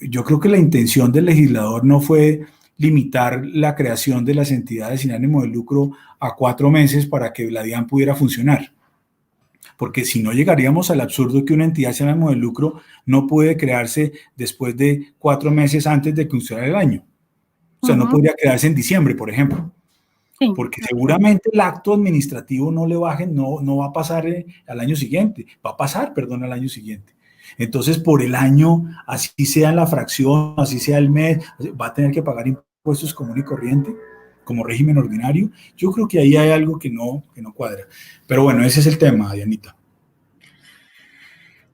yo creo que la intención del legislador no fue limitar la creación de las entidades sin ánimo de lucro a 4 meses para que la DIAN pudiera funcionar. Porque si no llegaríamos al absurdo que una entidad sin ánimo de lucro no puede crearse después de 4 meses antes de que funcione el año. O sea, no podría crearse en diciembre, por ejemplo. Sí. Porque seguramente el acto administrativo no le baje, no va a pasar al año siguiente, va a pasar, perdón, al año siguiente. Entonces, por el año, así sea en la fracción, así sea el mes, va a tener que pagar impuestos común y corriente, como régimen ordinario. Yo creo que ahí hay algo que no cuadra. Pero bueno, ese es el tema, Dianita.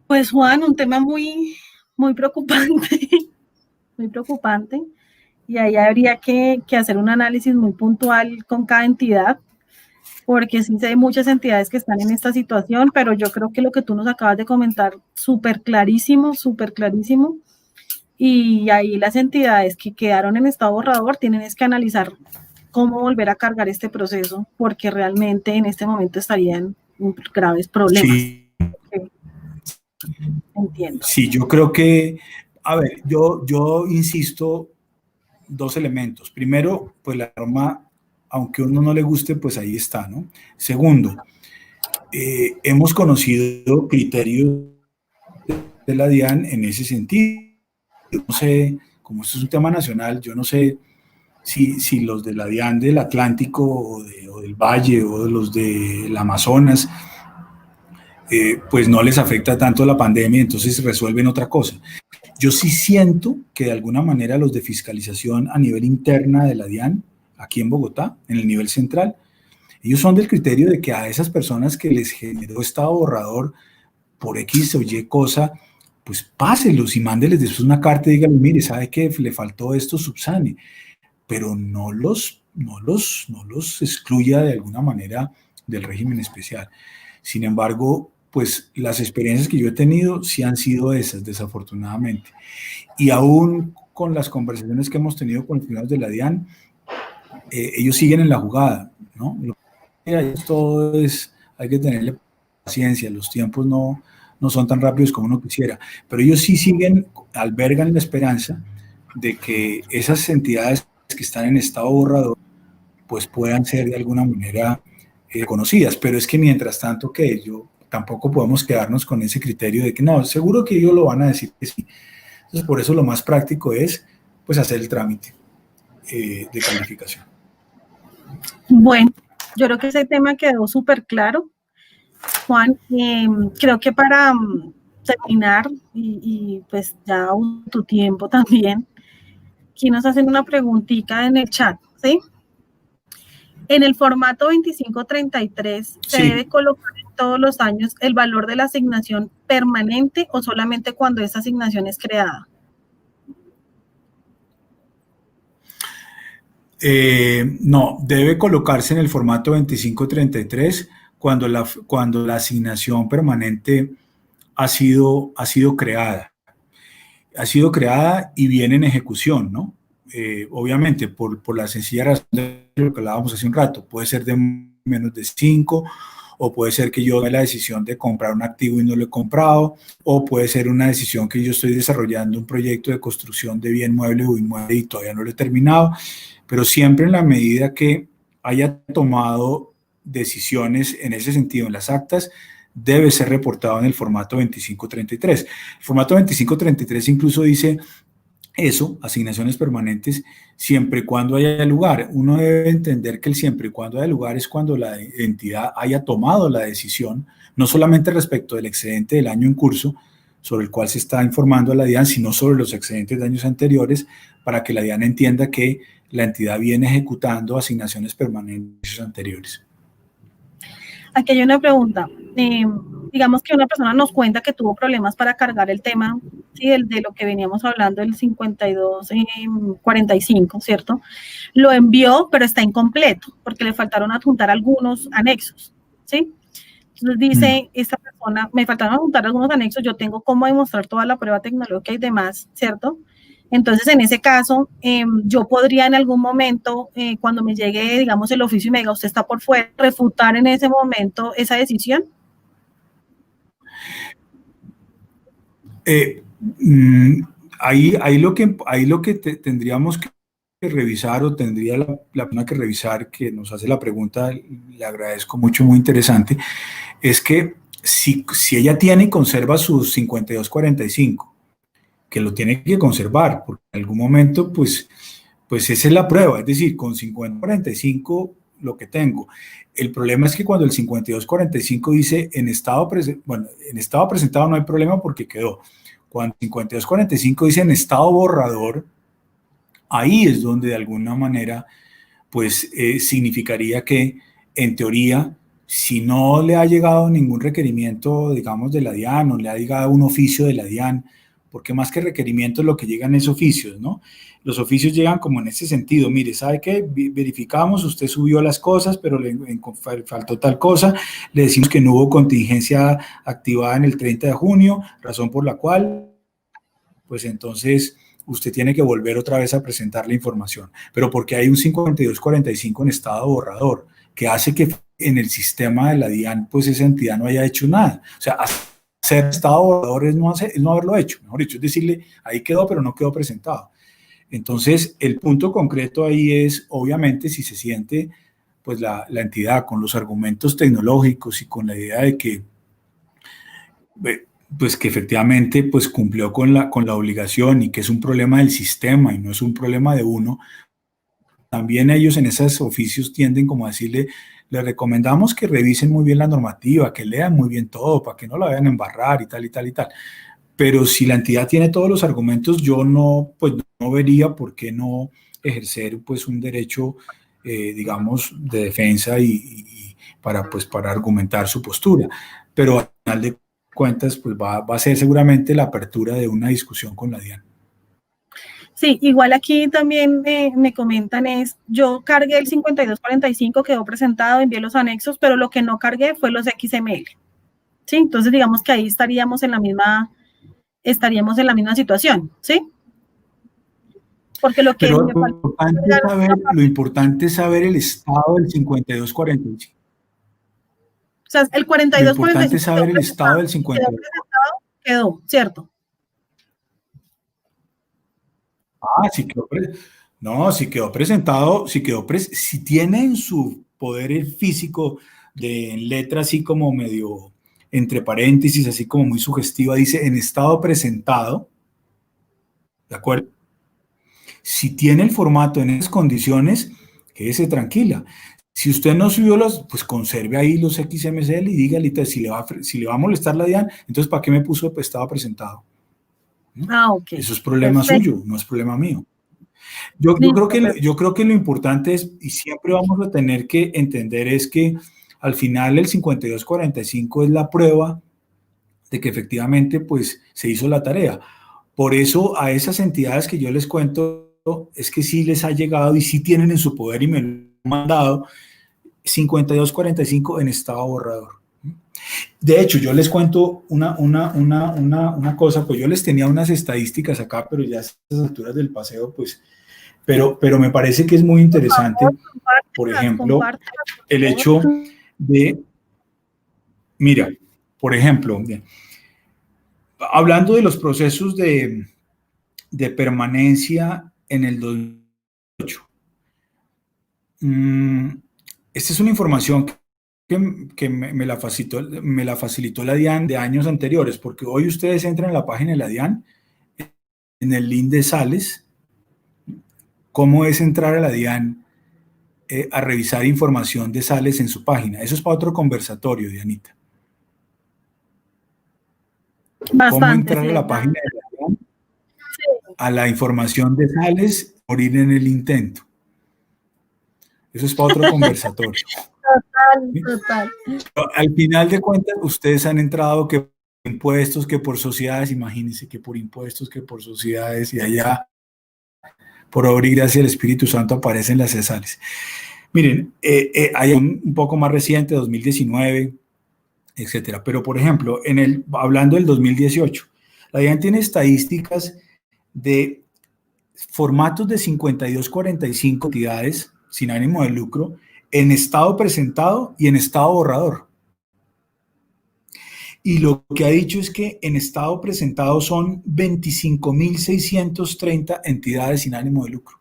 Pues Juan, un tema muy, muy preocupante, muy preocupante. Y ahí habría que hacer un análisis muy puntual con cada entidad, porque sí hay muchas entidades que están en esta situación, pero yo creo que lo que tú nos acabas de comentar, súper clarísimo, súper clarísimo. Y ahí las entidades que quedaron en estado borrador tienen que analizar cómo volver a cargar este proceso, porque realmente en este momento estarían en graves problemas. Sí. Entiendo. Sí, yo creo que, a ver, yo insisto, 2 elementos. Primero, pues la norma, aunque a uno no le guste, pues ahí está, ¿no? Segundo, hemos conocido criterios de la DIAN en ese sentido. Yo no sé, como esto es un tema nacional, yo no sé si los de la DIAN del Atlántico o del Valle o de los del Amazonas, pues no les afecta tanto la pandemia, entonces resuelven otra cosa. Yo sí siento que de alguna manera los de fiscalización a nivel interna de la DIAN, aquí en Bogotá, en el nivel central, ellos son del criterio de que a esas personas que les generó estado borrador por X o Y cosa, pues páselos y mándeles después una carta y díganle, mire, ¿sabe qué? Le faltó esto, subsane. Pero no los excluya de alguna manera del régimen especial. Sin embargo, pues las experiencias que yo he tenido sí han sido esas, desafortunadamente. Y aún con las conversaciones que hemos tenido con los funcionarios de la DIAN, ellos siguen en la jugada, ¿no? Todo es, hay que tenerle paciencia, los tiempos no son tan rápidos como uno quisiera, pero ellos sí siguen, albergan la esperanza de que esas entidades que están en estado borrador, pues puedan ser de alguna manera conocidas, pero es que mientras tanto que yo tampoco podemos quedarnos con ese criterio de que no, seguro que ellos lo van a decir que sí. Entonces, por eso lo más práctico es, pues, hacer el trámite de calificación. Bueno, yo creo que ese tema quedó súper claro, Juan. Creo que para terminar, y pues ya tu tiempo también, aquí nos hacen una preguntita en el chat, ¿sí? En el formato 2533, ¿se Sí. debe colocar todos los años el valor de la asignación permanente o solamente cuando esa asignación es creada? No, debe colocarse en el formato 2533 cuando la asignación permanente ha sido creada. Ha sido creada y viene en ejecución, ¿no? Obviamente, por la sencilla razón de lo que hablábamos hace un rato, puede ser de menos de 5, o puede ser que yo tome la decisión de comprar un activo y no lo he comprado, o puede ser una decisión que yo estoy desarrollando un proyecto de construcción de bien mueble o inmueble y todavía no lo he terminado, pero siempre en la medida que haya tomado decisiones en ese sentido en las actas, debe ser reportado en el formato 2533. El formato 2533 incluso dice eso, asignaciones permanentes, siempre y cuando haya lugar. Uno debe entender que el siempre y cuando haya lugar es cuando la entidad haya tomado la decisión, no solamente respecto del excedente del año en curso, sobre el cual se está informando a la DIAN, sino sobre los excedentes de años anteriores, para que la DIAN entienda que la entidad viene ejecutando asignaciones permanentes anteriores. Aquí hay una pregunta. Digamos que una persona nos cuenta que tuvo problemas para cargar el tema, ¿sí? de lo que veníamos hablando, el 5245, ¿cierto? Lo envió, pero está incompleto, porque le faltaron adjuntar algunos anexos, ¿sí? Entonces dice esta persona, me faltaron adjuntar algunos anexos, yo tengo cómo demostrar toda la prueba tecnológica y demás, ¿cierto? Entonces, en ese caso, yo podría en algún momento, cuando me llegue, digamos, el oficio y me diga, usted está por fuera, refutar en ese momento esa decisión. Ahí lo que tendríamos que que revisar, o tendría la persona que revisar, que nos hace la pregunta, le agradezco mucho, muy interesante, es que si ella tiene y conserva sus 5245, que lo tiene que conservar, porque en algún momento, pues esa es la prueba, es decir, con 5045 lo que tengo. El problema es que cuando el 5245 dice en estado presentado no hay problema porque quedó. Cuando 5245 dice en estado borrador, ahí es donde de alguna manera pues significaría que en teoría, si no le ha llegado ningún requerimiento, digamos, de la DIAN, o le ha llegado un oficio de la DIAN, porque más que requerimientos lo que llegan es oficios, ¿no? Los oficios llegan como en ese sentido, mire, ¿sabe qué? Verificamos, usted subió las cosas, pero le faltó tal cosa, le decimos que no hubo contingencia activada en el 30 de junio, razón por la cual, pues entonces usted tiene que volver otra vez a presentar la información, pero porque hay un 5245 en estado borrador, que hace que en el sistema de la DIAN, pues esa entidad no haya hecho nada. O sea, hacer estado borrador es no haberlo hecho, mejor dicho, es decirle, ahí quedó, pero no quedó presentado. Entonces, el punto concreto ahí es, obviamente, si se siente, pues la entidad con los argumentos tecnológicos y con la idea de que pues que efectivamente pues cumplió con la obligación, y que es un problema del sistema y no es un problema de uno, también ellos en esos oficios tienden como a decirle, les recomendamos que revisen muy bien la normativa, que lean muy bien todo, para que no la vayan a embarrar y tal y tal y tal. Pero si la entidad tiene todos los argumentos, yo no vería por qué no ejercer pues un derecho, digamos, de defensa y para argumentar su postura. Pero al final de cuentas, pues va a ser seguramente la apertura de una discusión con la DIAN. Sí, igual aquí también me comentan yo cargué el 5245, quedó presentado, envié los anexos, pero lo que no cargué fue los XML. ¿Sí? Entonces digamos que ahí estaríamos en la misma situación, ¿sí? Porque lo que pero lo importante es saber el estado del 5245. O sea, el 4245. Lo importante es saber el estado del 52. Quedó, ¿cierto? Si quedó presentado, si tiene en su poder físico de letra así como medio entre paréntesis, así como muy sugestiva, dice en estado presentado, ¿de acuerdo? Si tiene el formato en esas condiciones, quédese tranquila. Si usted no subió pues conserve ahí los XML y dígale, si le va a molestar la DIAN, entonces ¿para qué me puso estado presentado? ¿No? Ok. Eso es problema suyo, no es problema mío. Yo creo que lo importante es, y siempre vamos a tener que entender, es que al final el 5245 es la prueba de que efectivamente pues se hizo la tarea. Por eso a esas entidades que yo les cuento, es que sí les ha llegado y sí tienen en su poder y me lo han mandado 5245 en estado borrador. De hecho, yo les cuento una cosa, pues yo les tenía unas estadísticas acá, pero ya a estas alturas del paseo, pues, pero me parece que es muy interesante, por ejemplo, el hecho de, mira, por ejemplo, hablando de los procesos de permanencia en el 2008. Esta es una información que me la facilitó la DIAN de años anteriores, porque hoy ustedes entran a la página de la DIAN, en el link de Sales, cómo es entrar a la DIAN a revisar información de Sales en su página. Eso es para otro conversatorio, Dianita. Cómo entrar a la página de la DIAN, a la información de Sales, morir en el intento. Eso es para otro conversatorio. Total. Al final de cuentas, ustedes han entrado que por impuestos, que por sociedades, imagínense que por impuestos, que por sociedades, y allá, por obra y gracia del Espíritu Santo, aparecen las cesales. Miren, hay un poco más reciente, 2019, etcétera. Pero, por ejemplo, hablando del 2018, la DIAN tiene estadísticas de formatos de 5245 entidades sin ánimo de lucro en estado presentado y en estado borrador. Y lo que ha dicho es que en estado presentado son 25.630 entidades sin ánimo de lucro.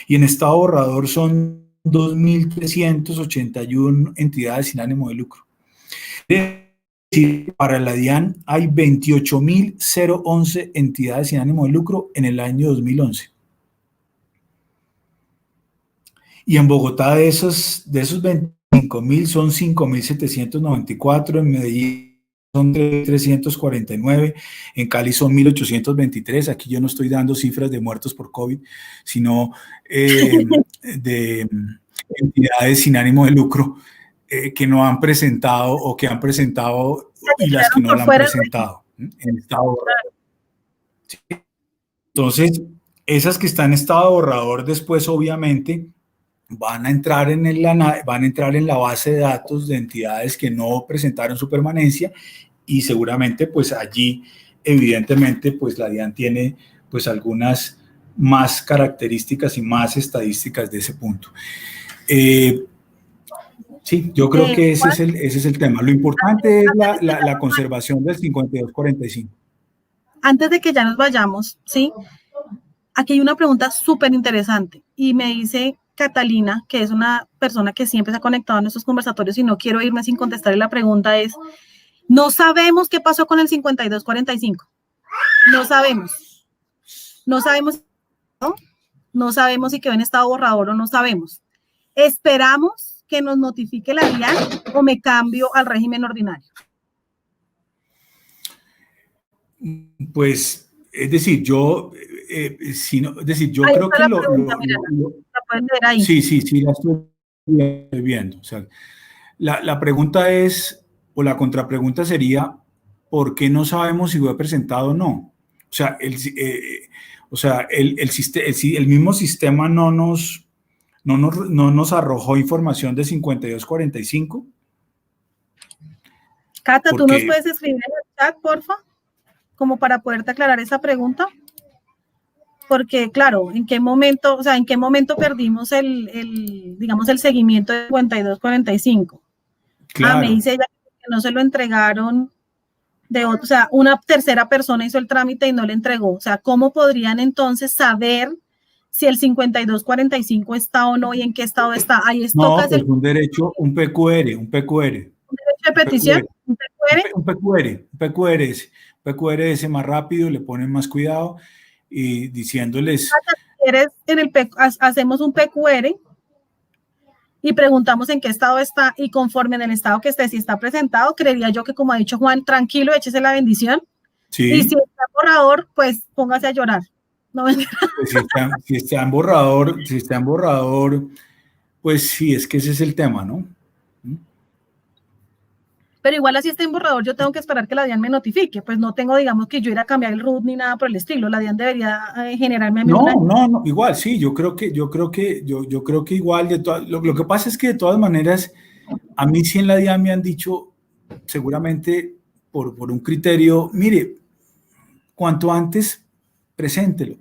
Y en estado borrador son 2.381 entidades sin ánimo de lucro. Es decir, para la DIAN hay 28.011 entidades sin ánimo de lucro en el año 2011. Y en Bogotá de esos 25.000 son 5.794, en Medellín son 349, en Cali son 1.823. Aquí yo no estoy dando cifras de muertos por COVID, sino de entidades sin ánimo de lucro que no han presentado o que han presentado y las que no la han presentado en estado borrador. ¿Sí? Entonces, esas que están en estado borrador después obviamente van a entrar en la base de datos de entidades que no presentaron su permanencia y seguramente pues allí evidentemente pues la DIAN tiene pues algunas más características y más estadísticas de ese punto. Sí, yo creo que ese es el tema. Lo importante es la conservación del 5245. Antes de que ya nos vayamos, ¿sí? Aquí hay una pregunta súper interesante y me dice Catalina, que es una persona que siempre se ha conectado a nuestros conversatorios y no quiero irme sin contestarle la pregunta, es, no sabemos qué pasó con el 5245. No sabemos. No sabemos, ¿no? No sabemos si quedó en estado borrador o no sabemos. Esperamos que nos notifique la DIAN o me cambio al régimen ordinario. Pues, es decir, yo creo que la pueden leer ahí. Sí, la estoy viendo. O sea, la pregunta es, o la contrapregunta sería, ¿por qué no sabemos si fue presentado o no? O sea, el mismo sistema no nos arrojó información de 5245. Cata, ¿tú nos puedes escribir en el chat, porfa? Como para poderte aclarar esa pregunta. Porque, claro, ¿en qué momento perdimos digamos, el seguimiento de 5245? Claro. Me dice ella que no se lo entregaron o sea, una tercera persona hizo el trámite y no le entregó. O sea, ¿cómo podrían entonces saber si el 5245 está o no y en qué estado está? Ahí es no, pues un derecho, un PQR. ¿Un derecho de petición? ¿Un PQR? Un PQR ese más rápido, le ponen más cuidado y diciéndoles... Hacemos un PQR y preguntamos en qué estado está y conforme en el estado que esté, si está presentado, creería yo que como ha dicho Juan, tranquilo, échese la bendición. Sí. Y si está borrador, pues póngase a llorar. No, pues si está en borrador, pues sí, es que ese es el tema, ¿no? Pero igual así está en borrador, yo tengo que esperar que la DIAN me notifique, pues no tengo, digamos, que yo ir a cambiar el root ni nada por el estilo, la DIAN debería generarme a mí No, igual, sí, yo creo que igual, lo que pasa es que de todas maneras, a mí sí en la DIAN me han dicho, seguramente por un criterio, mire, cuanto antes, preséntelo,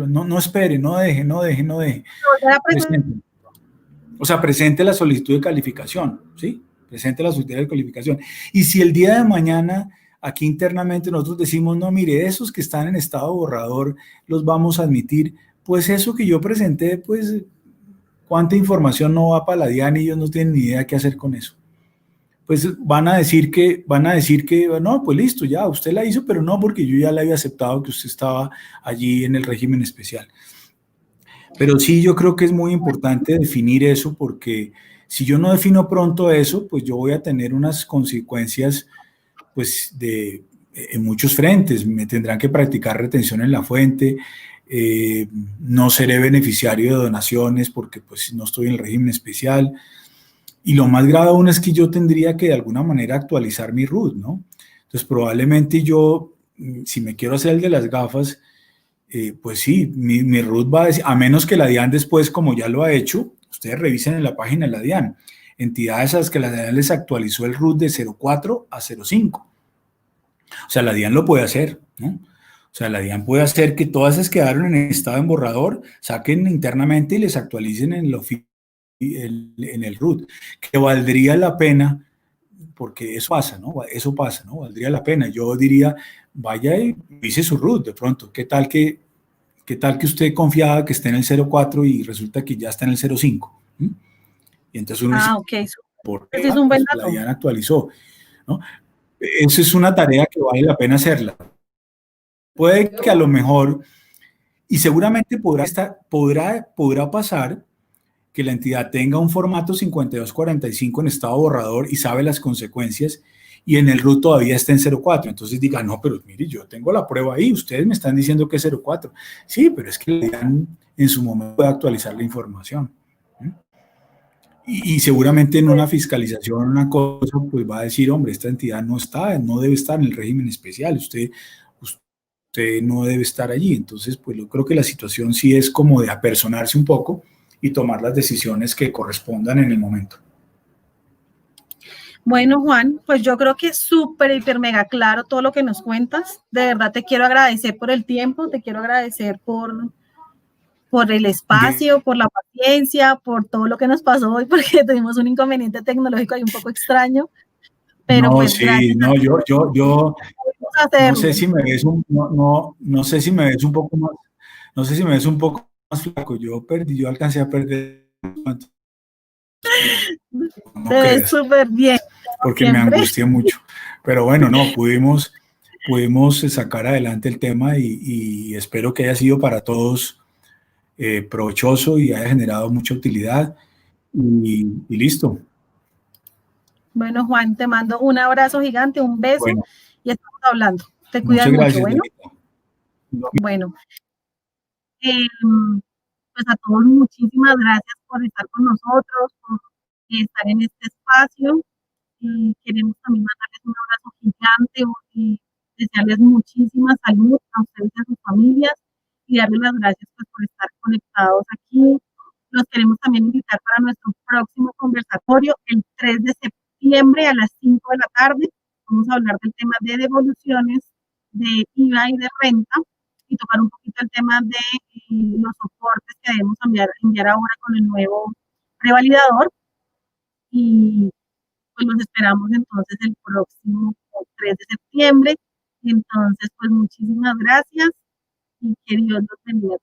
no espere, no deje. O sea, presente la solicitud de calificación, ¿sí? Presente la solicitud de calificación. Y si el día de mañana aquí internamente nosotros decimos, no, mire, esos que están en estado borrador los vamos a admitir, pues eso que yo presenté, pues cuánta información no va para la DIAN y ellos no tienen ni idea qué hacer con eso. Pues van a decir que, no, pues listo, ya, usted la hizo, pero no, porque yo ya le había aceptado que usted estaba allí en el régimen especial. Pero sí, yo creo que es muy importante definir eso, porque si yo no defino pronto eso, pues yo voy a tener unas consecuencias, pues, en muchos frentes. Me tendrán que practicar retención en la fuente, no seré beneficiario de donaciones porque, pues, no estoy en el régimen especial. Y lo más grave aún es que yo tendría que, de alguna manera, actualizar mi RUT, ¿no? Entonces, probablemente yo, si me quiero hacer el de las gafas, pues sí, mi RUT va a decir, a menos que la DIAN después, como ya lo ha hecho, ustedes revisen en la página de la DIAN, entidades a las que la DIAN les actualizó el RUT de 04 a 05. O sea, la DIAN lo puede hacer, ¿no? O sea, la DIAN puede hacer que todas esas que quedaron en estado en borrador, saquen internamente y les actualicen en el RUT, que valdría la pena, porque eso pasa, ¿no? Valdría la pena. Yo diría, vaya y dice su RUT de pronto, ¿qué tal que ¿Qué tal que usted confiaba que esté en el 0,4 y resulta que ya está en el 0,5? Y entonces uno dice, Ok, ¿por ese qué? es un buen Pues la dato. DIAN actualizó, ¿no? Esa es una tarea que vale la pena hacerla. Puede que a lo mejor, y seguramente podrá pasar que la entidad tenga un formato 5245 en estado borrador y sabe las consecuencias y en el RUT todavía está en 0,4. Entonces diga, no, pero mire, yo tengo la prueba ahí, ustedes me están diciendo que es 0,4. Sí, pero es que en su momento puede actualizar la información. Y seguramente en una fiscalización, una cosa, pues va a decir, hombre, esta entidad no debe estar en el régimen especial, usted no debe estar allí. Entonces, pues yo creo que la situación sí es como de apersonarse un poco y tomar las decisiones que correspondan en el momento. Bueno, Juan, pues yo creo que es súper, hiper, mega claro todo lo que nos cuentas. De verdad te quiero agradecer por el tiempo, te quiero agradecer por el espacio, por la paciencia, por todo lo que nos pasó hoy, porque tuvimos un inconveniente tecnológico ahí un poco extraño, pero No, pues sí, gracias no, yo a no hacerlo. sé si me ves no sé si me ves un poco más, no sé si me ves un poco más flaco. Yo alcancé a perder, no Te ves creas, súper bien, como porque me siempre. angustié mucho. Pero bueno, no, pudimos sacar adelante el tema y espero que haya sido para todos provechoso y haya generado mucha utilidad y listo. Bueno, Juan, te mando un abrazo gigante, un beso Bueno, y estamos hablando. Te cuidas muchas mucho, gracias, bueno. Dianita. Bueno, eh, pues a todos muchísimas gracias por estar con nosotros, por estar en este espacio. Y queremos también mandarles un abrazo gigante y desearles muchísima salud a ustedes y a sus familias y darles las gracias pues, por estar conectados aquí. Los queremos también invitar para nuestro próximo conversatorio el 3 de septiembre a las 5 de la tarde. Vamos a hablar del tema de devoluciones de IVA y de renta y tocar un poquito el tema de los soportes que debemos enviar ahora con el nuevo revalidador. Y pues los esperamos entonces el próximo 3 de septiembre. Entonces, pues muchísimas gracias y que Dios los bendiga.